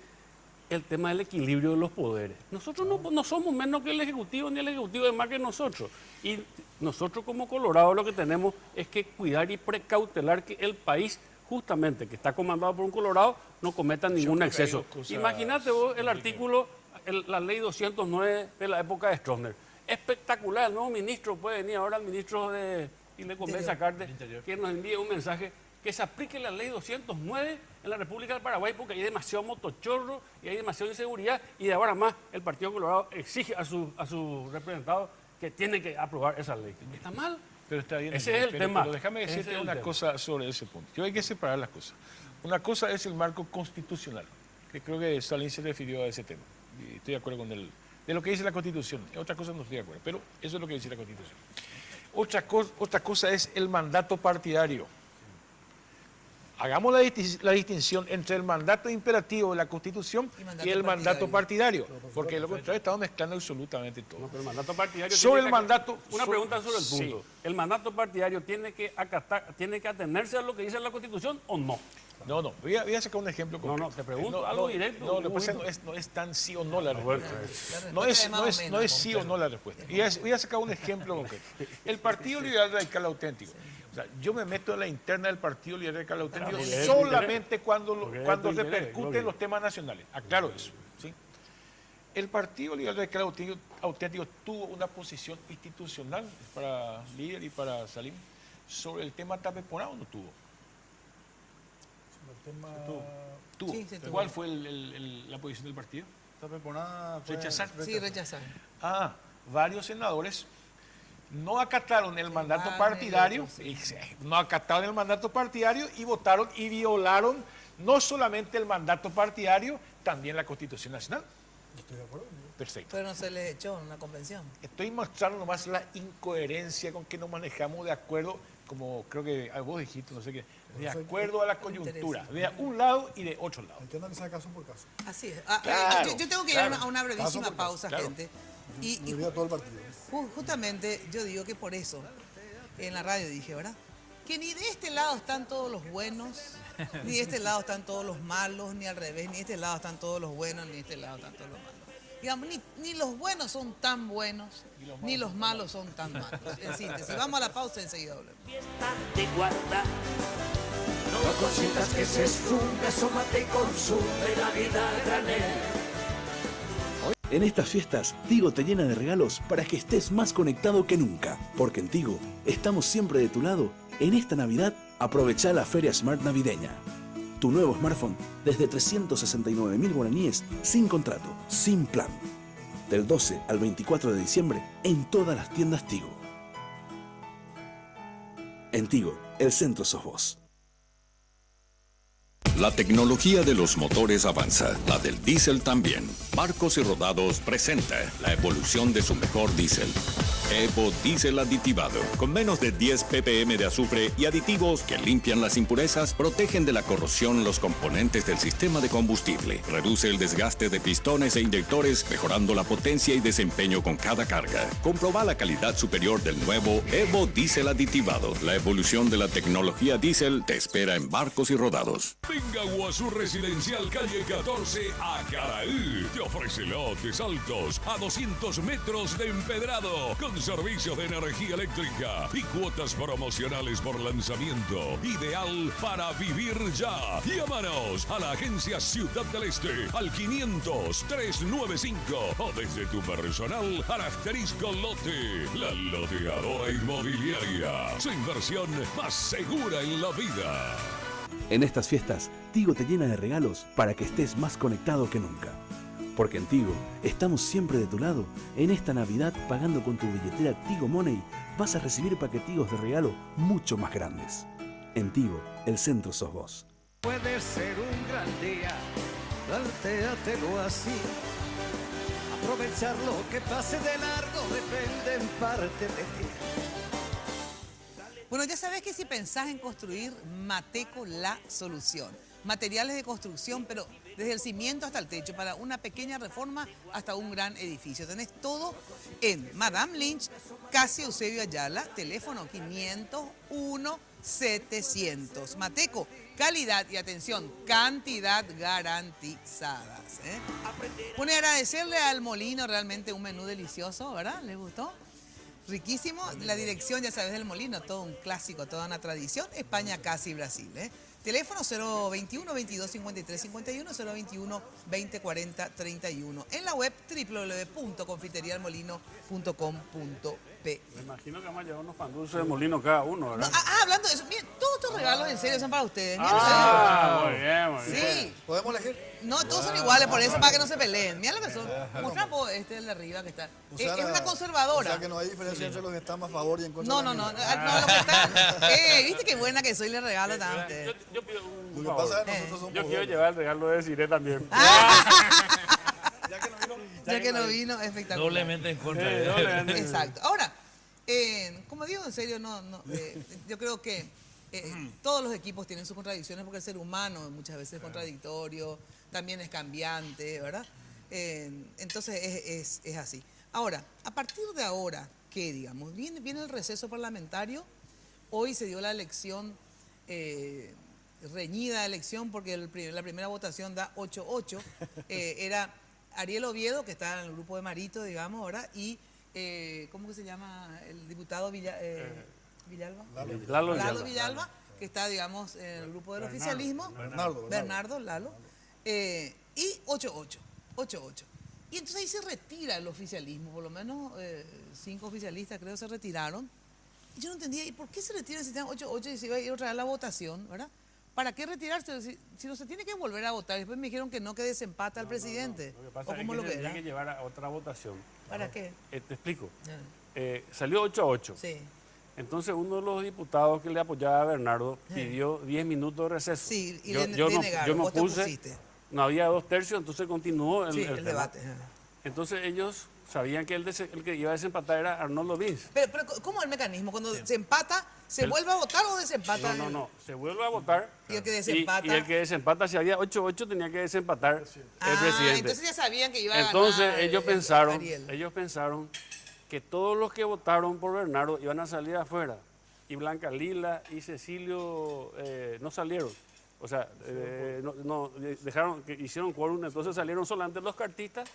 el tema del equilibrio de los poderes. Nosotros no somos menos que el Ejecutivo, ni el Ejecutivo es más que nosotros. Y nosotros como Colorado lo que tenemos es que cuidar y precautelar que el país, justamente que está comandado por un Colorado, no cometa ningún exceso. Imagínate vos el artículo, la ley 209 de la época de Stroessner. Espectacular, el nuevo ministro puede venir ahora al ministro y le convence a Carter que nos envíe un mensaje que se aplique la ley 209 en la República del Paraguay porque hay demasiado motochorro y hay demasiada inseguridad y de ahora más el Partido Colorado exige a sus representados que tienen que aprobar esa ley. ¿Está mal? Pero está bien. Ese es el tema. Pero déjame decirte una cosa sobre ese punto. Yo hay que separar las cosas. Una cosa es el marco constitucional, que creo que Stalin se refirió a ese tema. Y estoy de acuerdo con él. De lo que dice la Constitución. Otra cosa no estoy de acuerdo, pero eso es lo que dice la Constitución. Otra cosa es el mandato partidario. Hagamos la distinción entre el mandato imperativo de la Constitución y el mandato partidario, porque lo contrario estamos mezclando absolutamente todo. No, pero el mandato partidario sobre el mandato. Una pregunta sobre el punto. Sí. ¿El mandato partidario tiene que atenerse a lo que dice la Constitución o no? No, voy a sacar un ejemplo concreto. No, te pregunto algo directo. No, no es tan sí o no la respuesta. No es sí o no la respuesta. Voy a sacar un ejemplo concreto. El Partido Liberal Radical Auténtico. O sea, yo me meto en la interna del Partido Liberal Radical Auténtico solamente cuando repercuten los temas nacionales. Aclaro eso. ¿Sí? El Partido Liberal Radical Auténtico tuvo una posición institucional para Líder y para Salim sobre el tema Tapeporá o no tuvo. ¿Tuvo? Sí, ¿cuál fue la posición del partido? ¿Rechazar? Sí, rechazar. Varios senadores no acataron el mandato partidario, y votaron y violaron no solamente el mandato partidario, también la Constitución Nacional. Estoy de acuerdo. Perfecto. Pero no se les echó en una convención. Estoy mostrando nomás la incoherencia con que nos manejamos de acuerdo, como creo que vos dijiste, no sé qué, de acuerdo a la coyuntura, de un lado y de otro lado. Hay que analizar caso por caso. Así es. Claro, yo tengo que ir a una brevísima pausa, gente. Y todo el partido. Justamente yo digo que por eso, en la radio dije, ¿verdad? Que ni de este lado están todos los buenos, ni de este lado están todos los malos, ni al revés, ni de este lado están todos los buenos, ni de este lado están todos los malos. Digamos, ni los buenos son tan buenos, ni los malos son tan malos. En síntesis, vamos a la pausa y enseguida volvemos. No consientas que se esfume, asómate y consume la vida a granel. En estas fiestas, Tigo te llena de regalos para que estés más conectado que nunca. Porque en Tigo estamos siempre de tu lado. En esta Navidad, aprovecha la Feria Smart Navideña. Tu nuevo smartphone desde 369.000 guaraníes, sin contrato, sin plan. Del 12 al 24 de diciembre en todas las tiendas Tigo. En Tigo, el centro sos vos. La tecnología de los motores avanza, la del diésel también. Barcos y Rodados presenta la evolución de su mejor diésel. Evo Diésel aditivado, con menos de 10 ppm de azufre y aditivos que limpian las impurezas, protegen de la corrosión los componentes del sistema de combustible, reduce el desgaste de pistones e inyectores, mejorando la potencia y desempeño con cada carga. Comproba la calidad superior del nuevo Evo Diésel aditivado. La evolución de la tecnología diésel te espera en Barcos y Rodados. Venga a Guazú Residencial Calle 14 a Caraí. Te ofrece lotes altos a 200 metros de empedrado, con servicios de energía eléctrica y cuotas promocionales por lanzamiento. Ideal para vivir ya. Llámanos a la agencia Ciudad del Este al 500-395 o desde tu personal al asterisco lote. La loteadora inmobiliaria. Su inversión más segura en la vida. En estas fiestas, Tigo te llena de regalos para que estés más conectado que nunca. Porque en Tigo estamos siempre de tu lado. En esta Navidad, pagando con tu billetera Tigo Money, vas a recibir paquetigos de regalo mucho más grandes. En Tigo, el centro sos vos. Puede ser un gran día, plantéatelo así. Aprovechar lo que pase de largo depende en parte de ti. Bueno, ya sabes que si pensás en construir, Mateco la solución. Materiales de construcción, pero desde el cimiento hasta el techo, para una pequeña reforma hasta un gran edificio. Tenés todo en Madame Lynch, casi Eusebio Ayala, teléfono 501-700. Mateco, calidad y atención, cantidad garantizadas. Bueno, y agradecerle al Molino, realmente un menú delicioso, ¿verdad? ¿Les gustó? Riquísimo. La dirección, ya sabes, del Molino, todo un clásico, toda una tradición. España, casi Brasil, Teléfono 021-2253-51, 021-2040-31. En la web www.confiterialmolino.com.pe. Me imagino que vamos a llevar unos pan dulces de Molino cada uno, ¿verdad? No, hablando de eso, miren, todos estos regalos en serio son para ustedes. Miren, muy bien, muy bien. Sí. ¿Podemos elegir? No, todos son iguales, por eso, para que no se peleen. Mira lo que son. Mostramos este de arriba que está. Es una conservadora. O sea que no hay diferencia entre los que están a favor y en contra. No, los que están. Viste qué buena que soy, le regalo también a ustedes. Yo pido un Lo que pasa es que nosotros somos Yo quiero llevar el regalo de Cire también. Ya que no vino, espectacular. Doblemente en contra de él. Exacto. Ahora, como digo, en serio, yo creo que todos los equipos tienen sus contradicciones porque el ser humano muchas veces es contradictorio, también es cambiante, ¿verdad? Entonces es así. Ahora, a partir de ahora, ¿qué digamos? Viene el receso parlamentario. Hoy se dio la elección, reñida elección, porque la primera votación da 8-8. Era Ariel Oviedo, que está en el grupo de Marito, digamos, ¿verdad? Y, ¿cómo que se llama? El diputado Villalba. Lalo Villalba, que está, digamos, en el grupo del oficialismo. Bernardo, Lalo. Y 8-8. Y entonces ahí se retira el oficialismo, por lo menos 5 oficialistas creo se retiraron. Y yo no entendía, ¿y por qué se retiran si están 8-8 y se iba a ir otra vez a la votación, ¿verdad? ¿Para qué retirarse? Si no se tiene que volver a votar. Después me dijeron que no, que desempata al presidente. Lo que pasa es que tiene que llevar a otra votación. ¿Para qué? Te explico. Salió 8-8. Sí. Entonces uno de los diputados que le apoyaba a Bernardo pidió 10 minutos de receso. Sí, y yo me opuse, no había 2/3, entonces continuó el debate. Entonces ellos sabían que el que iba a desempatar era Arnoldo Vince. Pero ¿cómo es el mecanismo? Cuando se empata, ¿se vuelve a votar o desempata? No, se vuelve a votar. Y el que desempata. Y el que desempata, si había 8-8, tenía que desempatar el presidente. Entonces ya sabían que iba a ganar. Entonces ellos pensaron que todos los que votaron por Bernardo iban a salir afuera. Y Blanca Lila y Cecilio no salieron. O sea, dejaron, que hicieron quórum, entonces salieron solamente los cartistas.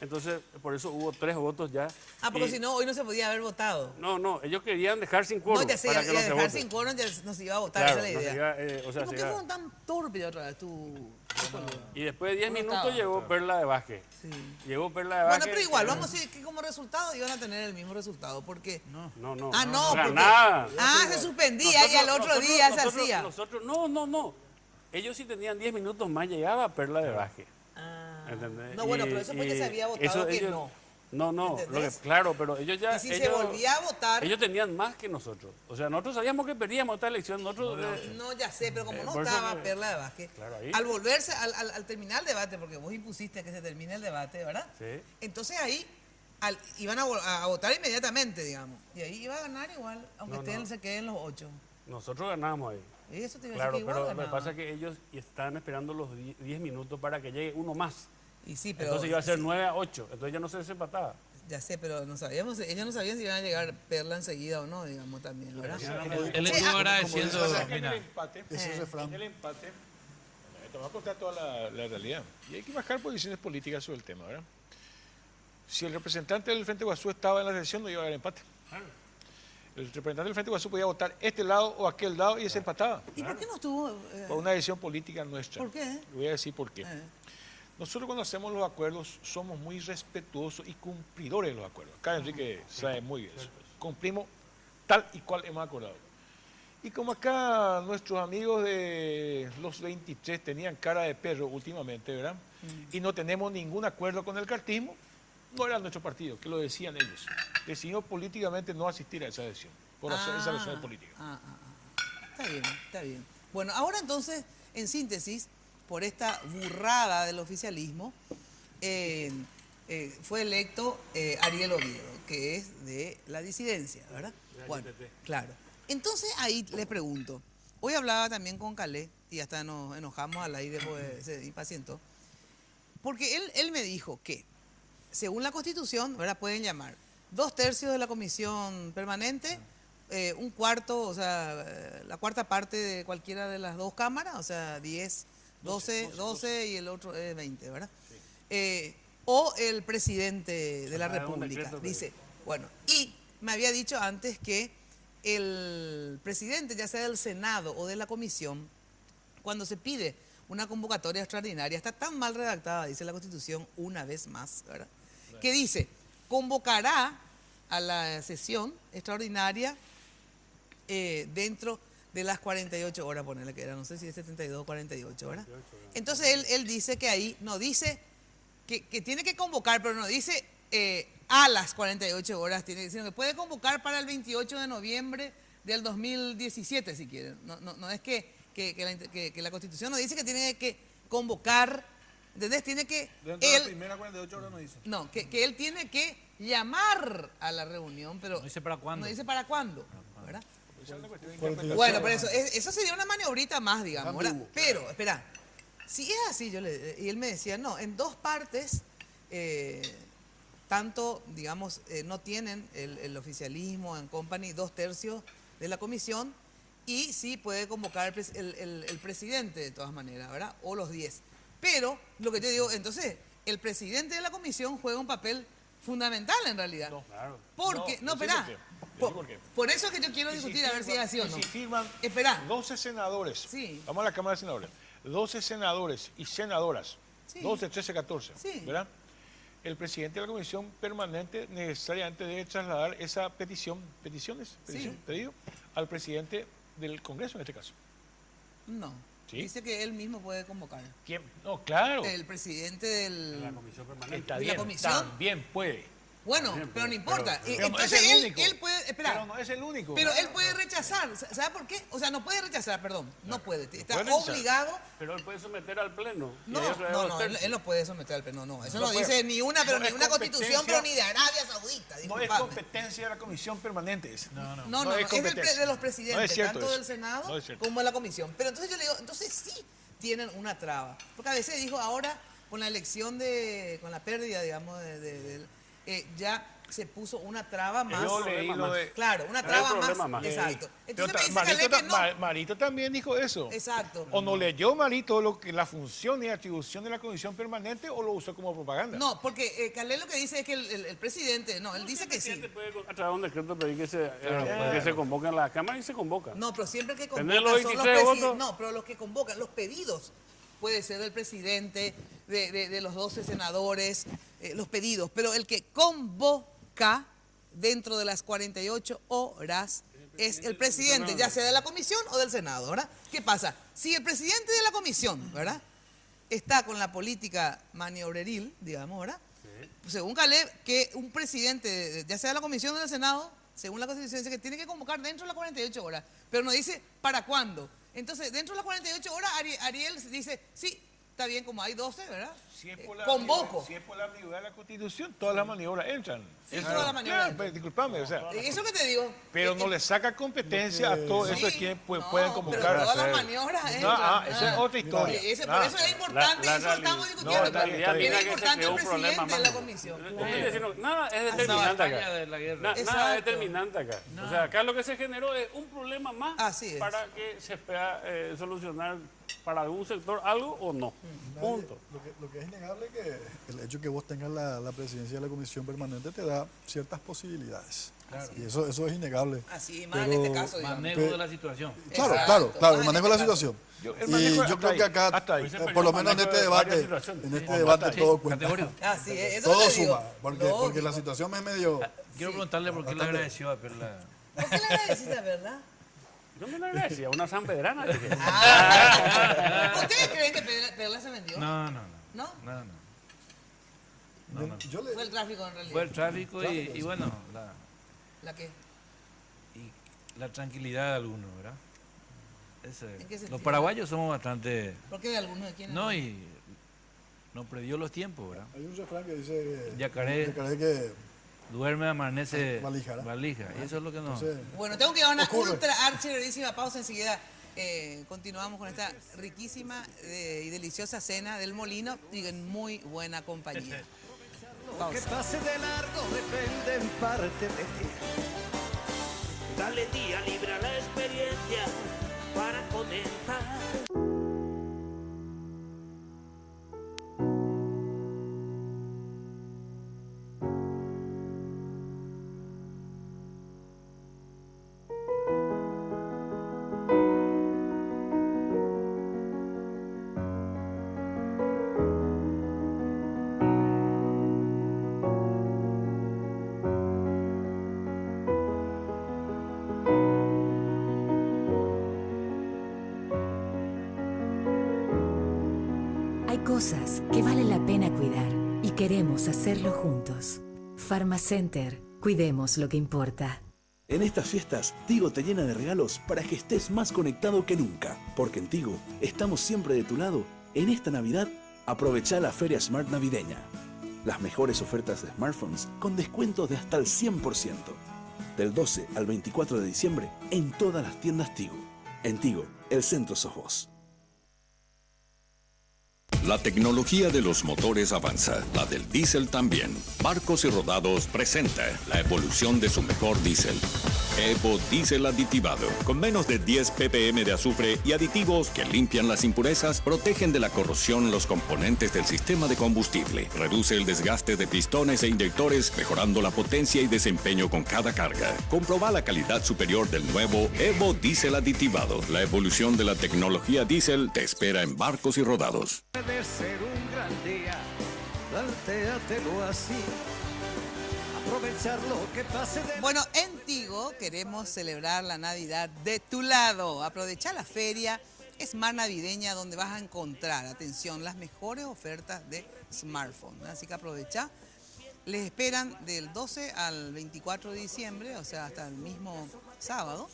Entonces, por eso hubo 3 votos ya. Ah, porque si no, hoy no se podía haber votado. No, ellos querían dejar sin quórum. No, ya sé, para que no se dejar vote. sin quórum ya no se iba a votar, Claro, esa es la no idea. se iba, o sea, ¿Y por se qué iba- fueron tan torpes otra vez Y después de 10 ¿Cómo minutos estaba? llegó Perla de Vázquez. Sí. Llegó Perla de Vázquez. Bueno, pero igual, vamos a decir que como resultado iban a tener el mismo resultado, porque... No. Ah, no, porque... Ganaba. Ah, se suspendía y al otro día se hacía. No. Ellos sí tenían 10 minutos más, llegaba Perla de Vázquez. ¿Entendés? No, bueno, pero eso porque se había votado que no. No, ¿Entendés? claro, pero ellos ya... Y si se volvía a votar... Ellos tenían más que nosotros. O sea, nosotros sabíamos que perdíamos esta elección. Nosotros, No, ya sé, pero como no por eso estaba que- Perla de Vázquez, Claro, ahí. al volverse, al terminar el debate, porque vos impusiste que se termine el debate, ¿verdad? Sí. Entonces ahí iban a votar inmediatamente, digamos. Y ahí iba a ganar igual, aunque se queden los 8. Nosotros ganábamos ahí. Y eso te iba a Claro, decir que igual pero lo que ganaba. pasa es que ellos estaban esperando los 10 minutos para que llegue uno más. Y sí, pero... Entonces iba a ser 9-8, entonces ya no se desempataba. Ya sé, pero no sabíamos, ellos no sabían si iban a llegar Perla enseguida o no, digamos, también, ¿verdad? Él estuvo agradeciendo... En el empate, Ese refrán. en el empate, te va a contar toda la realidad. Y hay que bajar posiciones políticas sobre el tema, ¿verdad? Si el representante del Frente Guasú estaba en la sesión, no iba a haber empate. El representante del Frente Guasú podía votar este lado o aquel lado y se empataba. ¿Y por qué no estuvo...? Por una decisión política nuestra. ¿Por qué? Voy a decir por qué. Nosotros cuando hacemos los acuerdos somos muy respetuosos y cumplidores de los acuerdos. Acá Enrique sabe muy bien eso. Cumplimos tal y cual hemos acordado. Y como acá nuestros amigos de los 23 tenían cara de perro últimamente, ¿verdad? Y no tenemos ningún acuerdo con el cartismo, no era nuestro partido, que lo decían ellos. Decidimos políticamente no asistir a esa decisión, por esa razón política. Está bien, está bien. Bueno, ahora entonces, en síntesis, por esta burrada del oficialismo, fue electo Ariel Oviedo, que es de la disidencia, ¿verdad? Bueno, claro. Entonces ahí le pregunto, hoy hablaba también con Calé, y hasta nos enojamos al aire porque se impacientó, porque él me dijo que, según la Constitución, ¿verdad? Pueden llamar 2/3 de la comisión permanente, un cuarto, o sea, la cuarta parte de cualquiera de las 2 cámaras, o sea, 10, 12 y el otro es 20, ¿verdad? O el presidente de la República. Dice, bueno, y me había dicho antes que el presidente, ya sea del Senado o de la comisión, cuando se pide una convocatoria extraordinaria, está tan mal redactada, dice la Constitución, una vez más, ¿verdad? Que dice, convocará a la sesión extraordinaria dentro de las 48 horas, ponerle que era, no sé si es 72 o 48, ¿verdad? Entonces él dice que ahí, no dice que tiene que convocar, pero no dice a las 48 horas, sino que puede convocar para el 28 de noviembre del 2017, si quieren. No es que la Constitución no dice que tiene que convocar, ¿entendés? Tiene que... Dentro de la primera 48 horas no dice. No, que él tiene que llamar a la reunión, pero... No dice para cuándo. No dice para cuándo, ¿verdad? Bueno, Bueno, pero eso sería una maniobrita más, digamos, ¿verdad? Pero, espera, si es así, y él me decía, no, en 2 partes, tanto, digamos, no tienen el oficialismo en company 2/3 de la comisión, y sí puede convocar el presidente de todas maneras, ¿verdad? O los 10. Pero, lo que yo digo, entonces, el presidente de la comisión juega un papel fundamental en realidad. No, claro. Porque, no, espera. Por eso es que yo quiero discutir a ver si es así o no. Si firman Espera. 12 senadores, Sí. vamos a la Cámara de Senadores, 12 senadores y senadoras, Sí. 12, 13, 14, Sí. ¿verdad? El presidente de la comisión permanente necesariamente debe trasladar esa pedido al presidente del Congreso en este caso. No. ¿Sí? Dice que él mismo puede convocar. ¿Quién? No, claro. El presidente de La comisión permanente. Está ¿Y la bien, comisión? también puede. Bueno, pero no importa. pero no Entonces es el único. él puede... Espera. Pero no es el único. Pero él puede rechazar. ¿Sabe por qué? O sea, no puede rechazar, perdón. No puede. Está puede rechazar. obligado. Pero él puede someter al pleno. No, él no puede someter al pleno. No, eso no, puede. dice ni una, pero No ni es una constitución, competencia. pero ni de Arabia Saudita. No es disculpame. competencia de la comisión permanente. ese. No, es competencia. de los presidentes, No es cierto tanto eso. del Senado No es cierto. como de la comisión. Pero entonces yo le digo, entonces sí tienen una traba. Porque a veces dijo ahora, con la elección con la pérdida, digamos, ya se puso una traba más. Yo leí lo de... Claro, una traba más. Exacto. Entonces me dice Caleb que no. Marito también dijo eso. Exacto. ¿O no leyó Marito la función y atribución de la comisión permanente o lo usó como propaganda? No, porque Caleb lo que dice es que el presidente, no, él dice que sí. Puede a través de un decreto pedir que se convoque en la Cámara y se convoca. No, pero siempre que Tener convocan los son 23 votos. No, pero los que convocan, los pedidos, puede ser del presidente, de los 12 senadores, los pedidos, pero el que convoca dentro de las 48 horas es el presidente, ya sea de la comisión o del Senado, ¿verdad? ¿Qué pasa? Si el presidente de la comisión, ¿verdad?, está con la política maniobreril, digamos, ¿verdad? Sí. Según Caleb, que un presidente, ya sea de la comisión o del Senado, según la Constitución, dice que tiene que convocar dentro de las 48 horas, pero no dice para cuándo. Entonces, dentro de las 48 horas, Ariel dice, sí, está bien, como hay 12, ¿verdad? Si es convoco. Si es por la ambigüedad de la Constitución, todas las maniobras entran. Sí, todas las maniobras. Claro, disculpame, o sea. Eso que te digo. Pero no le saca competencia a todo eso de quienes pueden convocar. Pero todas las maniobras entran. Esa es otra historia. Por eso es importante, eso estamos discutiendo. Es importante el presidente de la comisión. Nada es determinante acá. Nada es determinante acá. O sea, acá lo que se generó es un problema más para que se pueda solucionar para algún sector algo o no. Punto. Lo que es innegable es que el hecho que vos tengas la presidencia de la comisión permanente te da ciertas posibilidades. Claro. Y eso es innegable. Así, más en este caso, manejo de la situación. Claro, el manejo de la situación. Y yo creo que acá, por lo menos en este debate todo cuenta. Todo suma, porque la situación es medio... Quiero preguntarle por qué le agradeció a Perla. ¿Por qué le agradeciste a Perla? Yo me lo agradecía, una sanpedrana. ¿Ustedes creen que Perla se vendió? No. ¿No? No. Fue el tráfico en realidad. Fue el tráfico y bueno, ¿La qué? Y la tranquilidad de algunos, ¿verdad? ¿En qué sentido? Los paraguayos somos bastante... ¿Por qué de algunos? ¿De quiénes? No, y nos previó los tiempos, ¿verdad? Hay un refrán que dice... Yacaré que... duerme, amanece valija. Y eso es lo que no... Bueno, tengo que dar una ultra archiverísima pausa enseguida. Continuamos con esta riquísima y deliciosa cena del Molino y en muy buena compañía. Lo que pase de largo depende en parte de ti. Dale día libre a la experiencia para comentar. Cosas que vale la pena cuidar y queremos hacerlo juntos. Pharmacenter, cuidemos lo que importa. En estas fiestas, Tigo te llena de regalos para que estés más conectado que nunca. Porque en Tigo estamos siempre de tu lado. En esta Navidad, aprovecha la Feria Smart Navideña. Las mejores ofertas de smartphones con descuentos de hasta el 100%. Del 12 al 24 de diciembre en todas las tiendas Tigo. En Tigo, el centro sos vos. La tecnología de los motores avanza, la del diésel también. Barcos y Rodados presenta la evolución de su mejor diésel. Evo Diésel Aditivado, con menos de 10 ppm de azufre y aditivos que limpian las impurezas, protegen de la corrosión los componentes del sistema de combustible, reduce el desgaste de pistones e inyectores, mejorando la potencia y desempeño con cada carga. Comproba la calidad superior del nuevo Evo Diésel Aditivado. La evolución de la tecnología diésel te espera en Barcos y Rodados. Puede ser un gran día, plantéatelo así. Aprovechar lo que pase de... Bueno, en Tigo queremos celebrar la Navidad de tu lado. Aprovecha la feria Smart Navideña donde vas a encontrar, atención, las mejores ofertas de smartphone. Así que aprovecha. Les esperan del 12 al 24 de diciembre, o sea, hasta el mismo sábado,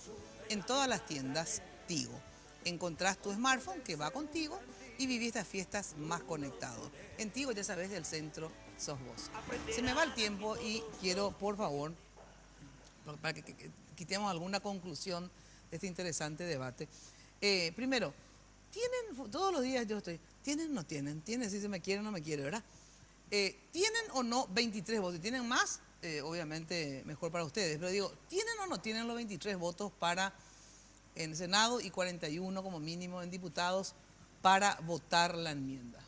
en todas las tiendas Tigo. Encontrás tu smartphone que va contigo y vivís estas fiestas más conectados. En Tigo, ya sabes, del centro sos vos. Se me va el tiempo y quiero, por favor, para que quitemos alguna conclusión de este interesante debate. Primero, ¿tienen, todos los días yo estoy, ¿tienen o no tienen? ¿Tienen si se me quiere o no me quiere, verdad? ¿Tienen o no 23 votos? ¿Tienen más? obviamente mejor para ustedes. Pero digo, ¿tienen o no tienen los 23 votos para en Senado y 41 como mínimo en diputados para votar la enmienda?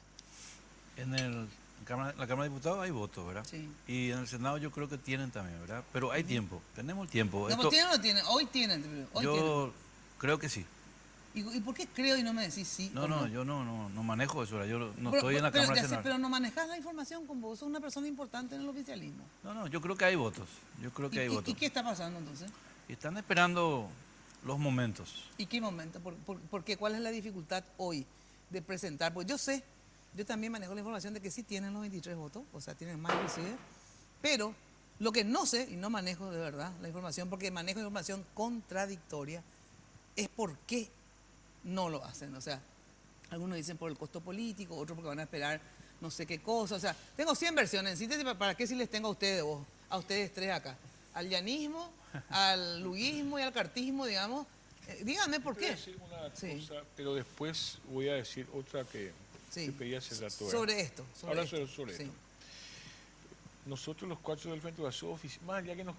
En la Cámara de Diputados hay votos, ¿verdad? Sí. Y en el Senado yo creo que tienen también, ¿verdad? Pero hay tiempo, tenemos tiempo. No, ¿tienen o no tienen? Hoy tienen. Yo creo que sí. ¿Y por qué creo y no me decís sí? No, yo no manejo eso, ¿verdad? Yo no estoy en la Cámara de Senado. Pero no manejas la información con vos, sos una persona importante en el oficialismo. No, yo creo que hay votos. ¿Y qué está pasando entonces? Y están esperando los momentos. ¿Y qué momento? ¿Por qué? ¿Cuál es la dificultad hoy de presentar? Pues yo también manejo la información de que sí tienen los 23 votos, o sea, tienen más inclusive, pero lo que no sé, y no manejo de verdad la información, porque manejo información contradictoria, es por qué no lo hacen. O sea, algunos dicen por el costo político, otros porque van a esperar no sé qué cosa. O sea, tengo 100 versiones. En síntesis, ¿para qué si les tengo a ustedes, a ustedes tres acá? Al llanismo, al luguismo y al cartismo, digamos. Díganme por qué. Voy a decir una cosa, pero después voy a decir otra que pedí hace rato. Sobre esto. Ahora sobre esto. Nosotros los cuatro del Frente Guasú, más allá que nos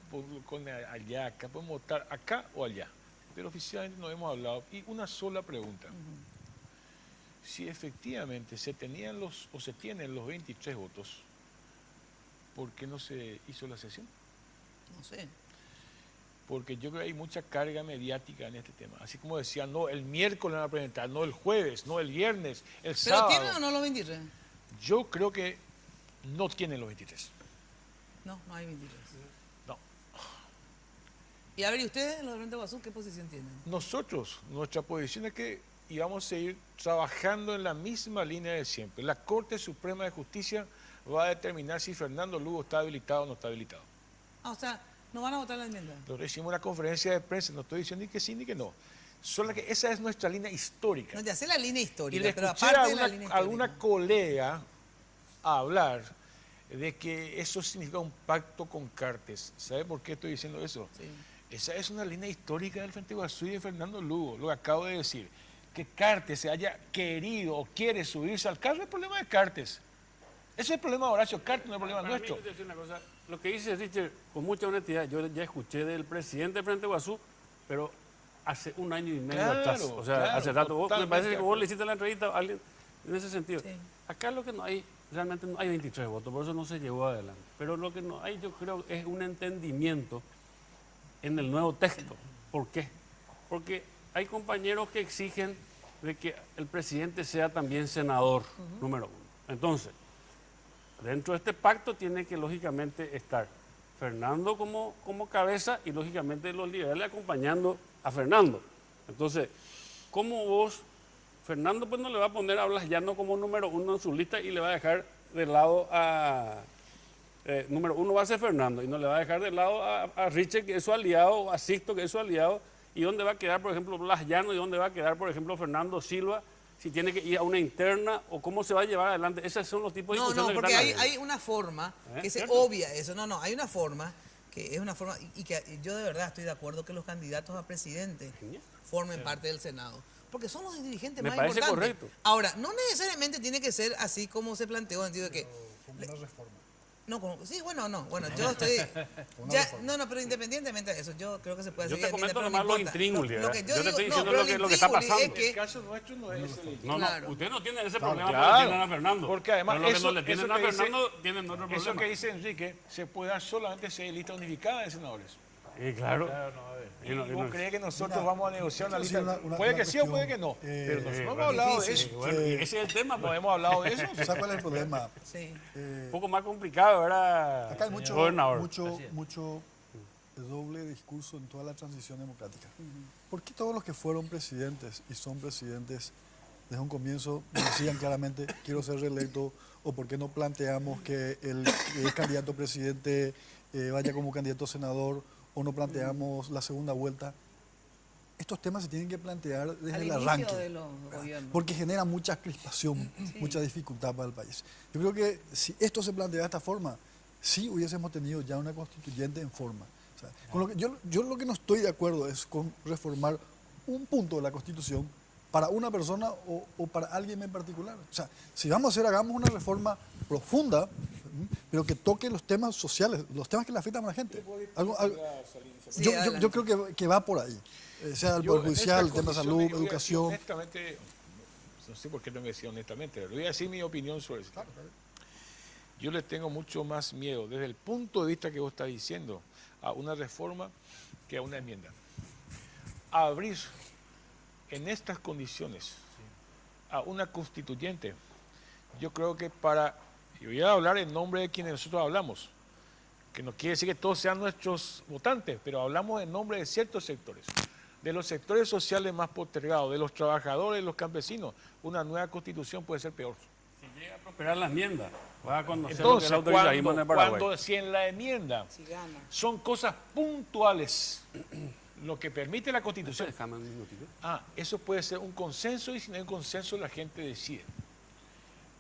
con allá, acá, podemos votar acá o allá. Pero oficialmente no hemos hablado. Y una sola pregunta. Si efectivamente se tienen los 23 votos, ¿por qué no se hizo la sesión? No sé. Porque yo creo que hay mucha carga mediática en este tema. Así como decía, no, el miércoles van a presentar, no el jueves, no el viernes, el sábado. ¿Pero tienen o no los 23? Yo creo que no tienen los 23. No hay 23. No. Y a ver, ¿y ustedes, los de Frente Guasú, qué posición tienen? Nosotros, nuestra posición es que íbamos a seguir trabajando en la misma línea de siempre. La Corte Suprema de Justicia va a determinar si Fernando Lugo está habilitado o no está habilitado. O sea, ¿no van a votar la enmienda? Nosotros hicimos una conferencia de prensa, no estoy diciendo ni que sí ni que no. Solo que esa es nuestra línea histórica. No, ya sé la línea histórica, y le pero escuché aparte de la línea histórica. a alguna colega hablar de que eso significa un pacto con Cartes. ¿Sabe por qué estoy diciendo eso? Sí. Esa es una línea histórica del Frente Guasú y de Fernando Lugo, lo que acabo de decir. Que Cartes se haya querido o quiere subirse al carro es el problema de Cartes. Ese es el problema de Horacio Cartes, no es el problema nuestro. Lo que dice Richard, con mucha honestidad, yo ya escuché del presidente del Frente Guasú, pero hace un año y medio atrás. O sea, hace rato. Me parece que vos le hiciste la entrevista a alguien en ese sentido. Sí. Acá lo que no hay, realmente no hay 23 votos, por eso no se llevó adelante. Pero lo que no hay, yo creo, es un entendimiento en el nuevo texto. ¿Por qué? Porque hay compañeros que exigen de que el presidente sea también senador, número uno. Entonces, dentro de este pacto tiene que lógicamente estar Fernando como cabeza y lógicamente los liberales acompañando a Fernando. Entonces, ¿cómo vos, Fernando pues no le va a poner a Blas Llano como número uno en su lista y le va a dejar de lado a... número uno va a ser Fernando y no le va a dejar de lado a Richard, que es su aliado, o a Sixto, que es su aliado, y dónde va a quedar, por ejemplo, Blas Llano, y dónde va a quedar, por ejemplo, Fernando Silva, si tiene que ir a una interna, o cómo se va a llevar adelante. Esos son los tipos de discusiones. No, porque hay una forma que se obvia eso. No, hay una forma que es una forma, y que yo de verdad estoy de acuerdo que los candidatos a presidente formen parte del Senado. Porque son los dirigentes más importantes. Me parece correcto. Ahora, no necesariamente tiene que ser así como se planteó, en el sentido de que... Como una reforma. No, sí, bueno, yo estoy... pero independientemente de eso, yo creo que se puede hacer. Yo te comento nomás los intríngulis, yo te estoy diciendo lo que está pasando. Es que, el caso nuestro no es ese. No, ustedes no tienen ese problema porque tienen a Fernando. Porque además pero eso, que no le tienen a Fernando tienen otro problema. Eso que dice Enrique, se puede dar solamente si hay lista unificada de senadores. Claro. ¿Vos crees que nosotros vamos a negociar una lista? Puede que sí o puede que no. Pero nosotros no hemos hablado de eso. Bueno, ese es el tema. No hemos hablado de eso. ¿Sabes cuál es el problema? Un poco más complicado, ¿verdad? Acá hay mucho doble discurso en toda la transición democrática. ¿Por qué todos los que fueron presidentes y son presidentes desde un comienzo decían claramente quiero ser reelecto? ¿O por qué no planteamos que el candidato presidente vaya como candidato a senador? ¿O no planteamos la segunda vuelta? Estos temas se tienen que plantear desde el arranque, porque genera mucha crispación, mucha dificultad para el país. Yo creo que si esto se plantea de esta forma, sí hubiésemos tenido ya una constituyente en forma. O sea, con lo que yo lo que no estoy de acuerdo es con reformar un punto de la Constitución para una persona o para alguien en particular. O sea, si vamos a hacer, hagamos una reforma profunda, pero que toque los temas sociales, los temas que le afectan a la gente. Yo creo que va por ahí. Sea el Poder Judicial, el tema de salud, educación. Honestamente, no sé por qué tengo que decir honestamente, pero voy a decir mi opinión sobre eso. Yo le tengo mucho más miedo, desde el punto de vista que vos estás diciendo, a una reforma que a una enmienda. Abrir en estas condiciones a una constituyente, yo creo que y voy a hablar en nombre de quienes nosotros hablamos, que no quiere decir que todos sean nuestros votantes, pero hablamos en nombre de ciertos sectores, de los sectores sociales más postergados, de los trabajadores, de los campesinos. Una nueva constitución puede ser peor. Si llega a prosperar la enmienda, va a conocer entonces, lo que es el autoritarismo en el Paraguay. si en la enmienda son cosas puntuales, lo que permite la Constitución, eso puede ser un consenso, y si no hay un consenso la gente decide.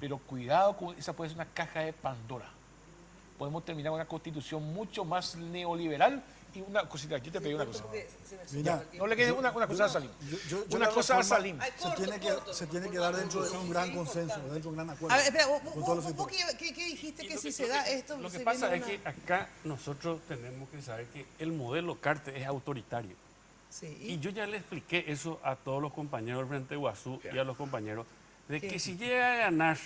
Pero cuidado, esa puede ser una caja de Pandora. Podemos terminar una Constitución mucho más neoliberal. Y una cosita, yo te pedí una cosa. Mira, no le quede una cosa a Salim. Una cosa a Salim. Se tiene que dar dentro de un gran consenso, dentro de un gran acuerdo. A ver, espera, ¿vos qué dijiste que si se da esto? Lo que pasa es que acá nosotros tenemos que saber que el modelo Cartes es autoritario. Sí. Y yo ya le expliqué eso a todos los compañeros del Frente Guazú y a los compañeros, de que si llega a ganar,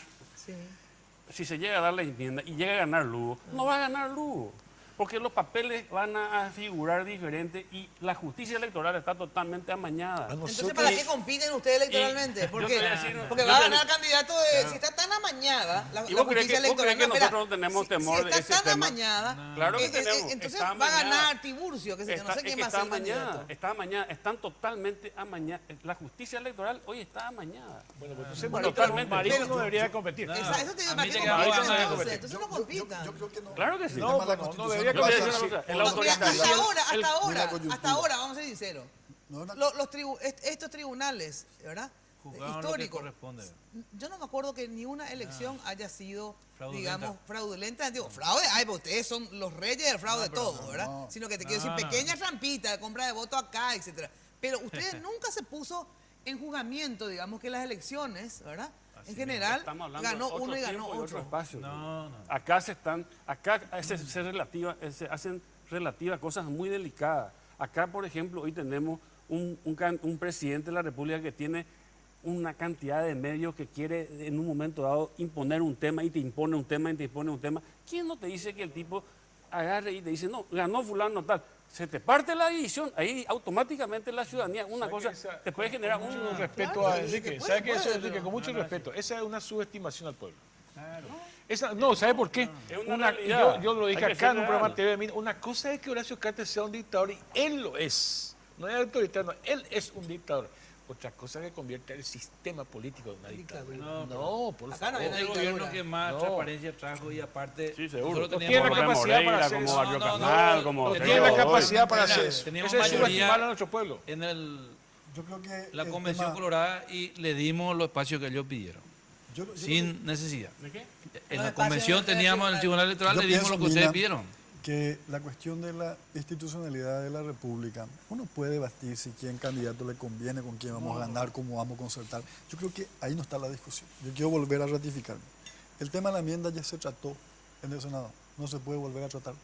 si se llega a dar la enmienda y llega a ganar Lugo, no va a ganar Lugo. Porque los papeles van a figurar diferentes y la justicia electoral está totalmente amañada. Entonces, ¿para qué compiten ustedes electoralmente? Porque va a ganar el candidato si está tan amañada la justicia electoral. ¿Vos crees que nosotros tenemos temor de ese tema? Si está tan amañada, claro que tenemos. Entonces va a ganar Tiburcio, que no sé quién va a ser el candidato. Está amañada, están totalmente amañadas. La justicia electoral hoy está amañada. Bueno, pues entonces Marito no debería competir. Eso te digo, ¿para qué compitan? Entonces no compitan. Yo creo que no. Claro que sí. No debería. Hasta ahora, vamos a ser sinceros, estos tribunales, ¿verdad? Históricos, yo no me acuerdo que ni una elección haya sido, digamos, fraudulenta. Digo, fraude, ustedes son los reyes del fraude de todo, ¿verdad? Sino que te quiero decir, pequeña trampita de compra de voto acá, etcétera. Pero ustedes nunca se puso en juzgamiento, sigamos que las elecciones, ¿verdad? En general, ganó uno y ganó otro. Acá se hacen relativas cosas muy delicadas. Acá, por ejemplo, hoy tenemos un presidente de la República que tiene una cantidad de medios que quiere en un momento dado imponer un tema y te impone un tema y te impone un tema. ¿Quién no te dice que el tipo agarre y te dice, no, ganó fulano tal? Se te parte la división, ahí automáticamente la ciudadanía, una cosa, te puede generar un respeto a Enrique. ¿Sabe qué es eso, Enrique? Con mucho respeto. Esa es una subestimación al pueblo. No, ¿sabe por qué? Yo lo dije acá en un programa TV. Una cosa es que Horacio Cartes sea un dictador y él lo es. No es autoritario, él es un dictador. Otra cosa es que convierte el sistema político en una dictadura. No, por favor. Es el gobierno que más transparencia trajo y aparte... Sí, seguro. Tiene la capacidad para hacer eso. Tiene la capacidad para hacer eso. Teníamos Eso es mayoría subestimar a nuestro pueblo. en Yo creo que la Convención Colorada y le dimos los espacios que ellos pidieron. Sin necesidad. ¿De qué? En la Convención teníamos en el Tribunal Electoral, le dimos lo que ustedes pidieron. Que la cuestión de la institucionalidad de la República, uno puede debatir si quién candidato le conviene, con quién vamos a ganar, cómo vamos a concertar. Yo creo que ahí no está la discusión. Yo quiero volver a ratificarme. El tema de la enmienda ya se trató en el Senado, no se puede volver a tratar.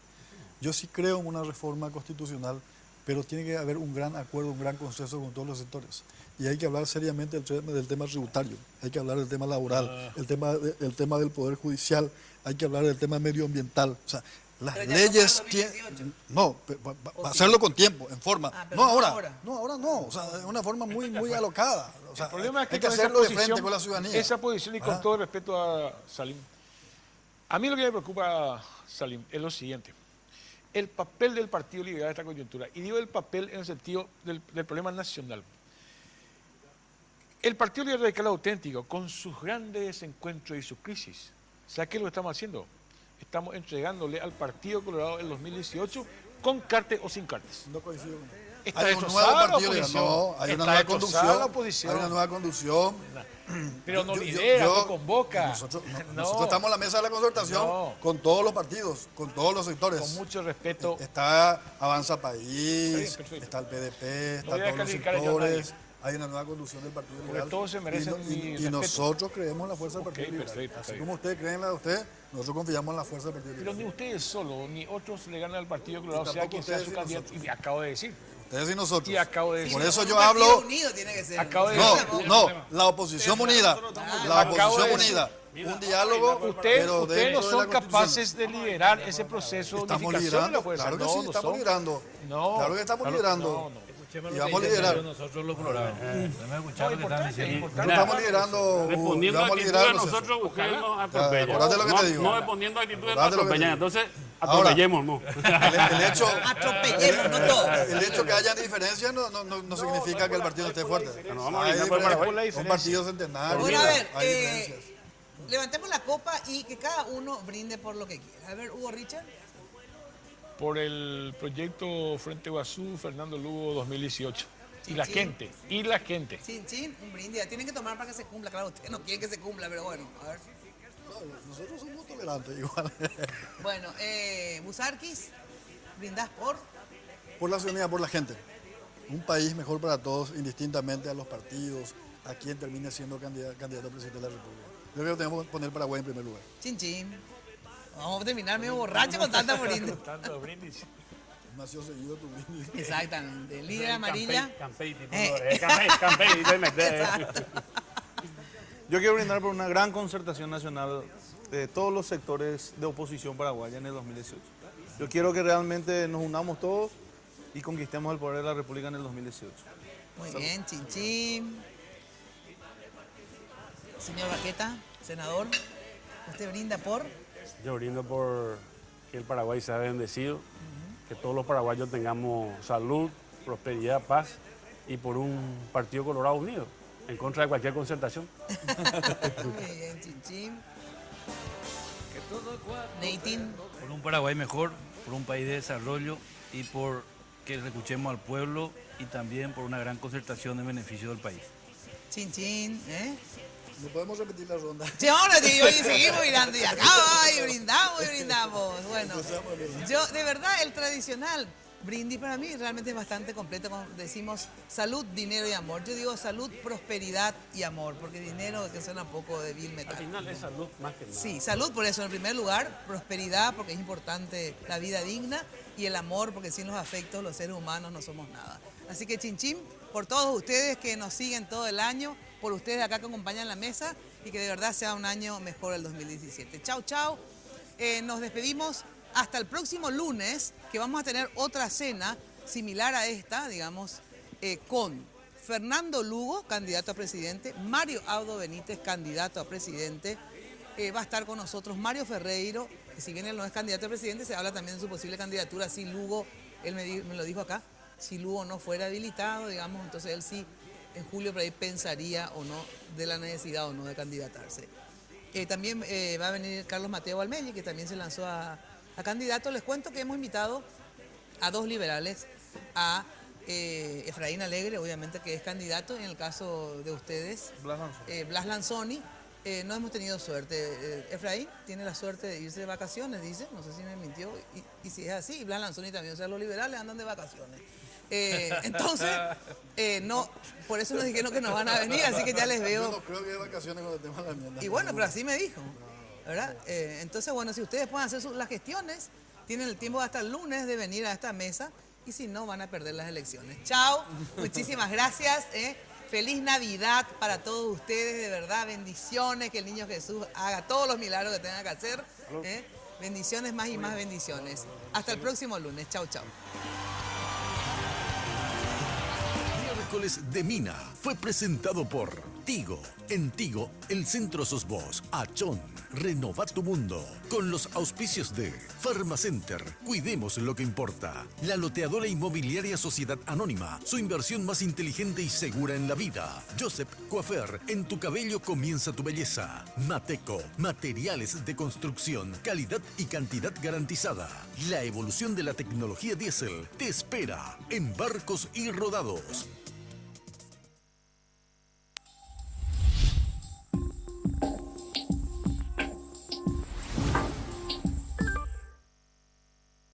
Yo sí creo en una reforma constitucional, pero tiene que haber un gran acuerdo, un gran consenso con todos los sectores. Y hay que hablar seriamente del tema tributario, hay que hablar del tema laboral, el tema del Poder Judicial, hay que hablar del tema medioambiental. O sea, las leyes tienen... No, hacerlo con tiempo, en forma. No ahora. O sea, de una forma muy alocada. O sea, el problema es que hay que hacerlo de frente con la ciudadanía. Esa posición, y con todo respeto a Salim, a mí lo que me preocupa, Salim, es lo siguiente. El papel del Partido Liberal en esta coyuntura, y digo el papel en el sentido del problema nacional. El Partido Liberal Radical Auténtico, con sus grandes desencuentros y sus crisis, ¿sabe qué es lo que estamos haciendo? Estamos entregándole al Partido Colorado en 2018 con Cartes o sin Cartes. No coincido con eso. Está destrozada la oposición. No, hay una nueva conducción. Hay una nueva conducción. Pero no lidera, no convoca. Nosotros estamos en la mesa de la concertación con todos los partidos, con todos los sectores. Con mucho respeto. Está Avanza País, está el PDP, está todos los sectores. hay una nueva conducción del Partido Porque Liberal. todos se merecen mi y respeto. nosotros creemos en la fuerza del Partido Liberal. Perfecto, Así está como ustedes creen en la de usted, nosotros confiamos en la fuerza del Partido Pero Liberal. ni ustedes solo, ni otros le ganan al Partido Colorado, sea tampoco quien sea ustedes su y candidato. nosotros. Y acabo de decir. Ustedes y nosotros. Y acabo de decir. Por eso Un yo partido hablo... unido tiene que ser. Acabo de decir. No, la oposición unida. La Acabo oposición de decir. unida. Un diálogo, Ustedes pero no dentro de son la Constitución. capaces de liderar ese proceso de Estamos unificación de liderando, la fuerza. claro que No, sí, no estamos son. liderando. No. Claro que estamos liderando. Y vamos a liderar. Nosotros los colorados. Déjame escuchar lo que están diciendo. No estamos liderando. Respondiendo vamos a actitudes liderar de el proceso. nosotros, ustedes nos atropellan. Acordate lo que te digo. No respondiendo actitudes nos Acordate lo que te atropellan. digo. Entonces, Ahora, atropellemos, ¿no? El hecho, Atropellemos, no todos. el hecho que haya diferencias no significa que el partido no esté fuerte. Nos vamos a Hay brindar por diferencias. Paraguay. Son partidos centenarios. Bueno, a ver, hay diferencias. levantemos la copa y que cada uno brinde por lo que quiera. A ver, Hugo Richard. Por el proyecto Frente Guazú, Fernando Lugo 2018. Y la gente, Chin, chin, un brindis. Tienen que tomar para que se cumpla. Claro, ustedes no quieren que se cumpla, pero bueno, a ver. Nosotros somos tolerantes igual. Bueno, Busarquis, brindás Por la ciudadanía, por la gente. Un país mejor para todos, indistintamente a los partidos, a quien termine siendo candidato a presidente de la República. Yo creo que tenemos que poner Paraguay en primer lugar. Chin, chin. Vamos a terminar medio borracho con tanta brindis. Tanto brindis. Demasiado seguido tu brindis. Exactamente. Líder amarilla. Campey, Yo quiero brindar por una gran concertación nacional de todos los sectores de oposición paraguaya en el 2018. Yo quiero que realmente nos unamos todos y conquistemos el poder de la República en el 2018. Muy bien, chin, chin. Señor Baqueta, senador, usted brinda por... Yo brindo por que el Paraguay sea bendecido, que todos los paraguayos tengamos salud, prosperidad, paz y por un Partido Colorado unido, en contra de cualquier concertación. Muy bien, chin, chin. Neitin. Por un Paraguay mejor, por un país de desarrollo y por que escuchemos al pueblo y también por una gran concertación en beneficio del país. Chin, chin, ¿eh? No podemos repetir la ronda. Sí, ahora sí, hoy seguimos mirando y acá va, y brindamos. Bueno, yo, de verdad, el tradicional brindis para mí realmente es bastante completo. Como decimos, salud, dinero y amor. Yo digo salud, prosperidad y amor, porque dinero que suena un poco de vil metal. Al final es salud más que nada. Sí, salud por eso en primer lugar, prosperidad porque es importante la vida digna y el amor porque sin los afectos los seres humanos no somos nada. Así que chin chin por todos ustedes que nos siguen todo el año, por ustedes acá que acompañan la mesa y que de verdad sea un año mejor el 2017. Chau, chau. Nos despedimos hasta el próximo lunes, que vamos a tener otra cena similar a esta, digamos, con Fernando Lugo, candidato a presidente, Mario Abdo Benítez, candidato a presidente, va a estar con nosotros Mario Ferreiro, que si bien él no es candidato a presidente, se habla también de su posible candidatura, si Lugo, él me lo dijo acá, si Lugo no fuera habilitado, digamos, entonces él sí en julio por ahí pensaría o no de la necesidad o no de candidatarse. También va a venir Carlos Mateo Almelli, que también se lanzó a candidato. Les cuento que hemos invitado a dos liberales, a Efraín Alegre, obviamente que es candidato, en el caso de ustedes, Blas Lanzoni. No hemos tenido suerte. Efraín tiene la suerte de irse de vacaciones, dice, no sé si me mintió, y si es así, Blas Lanzoni también, o sea, los liberales andan de vacaciones. Entonces, no, por eso nos dijeron que no van a venir, así que ya les veo. Yo no creo que de vacaciones con el tema de la enmienda. Y bueno, pero así me dijo, ¿verdad? Entonces, bueno, si ustedes pueden hacer las gestiones, tienen el tiempo hasta el lunes de venir a esta mesa, y si no, van a perder las elecciones. Chao, muchísimas gracias. Feliz Navidad para todos ustedes, de verdad, bendiciones, que el Niño Jesús haga todos los milagros que tenga que hacer. Bendiciones más y más bendiciones. Hasta el próximo lunes. Chau, chau. Miércoles de Mina fue presentado por Tigo. En Tigo, el centro sos vos. Achón, renova tu mundo. Con los auspicios de Farmacenter, cuidemos lo que importa. La loteadora inmobiliaria Sociedad Anónima, su inversión más inteligente y segura en la vida. Joseph Coafer, en tu cabello comienza tu belleza. Mateco, materiales de construcción, calidad y cantidad garantizada. La evolución de la tecnología diésel te espera en Barcos y Rodados.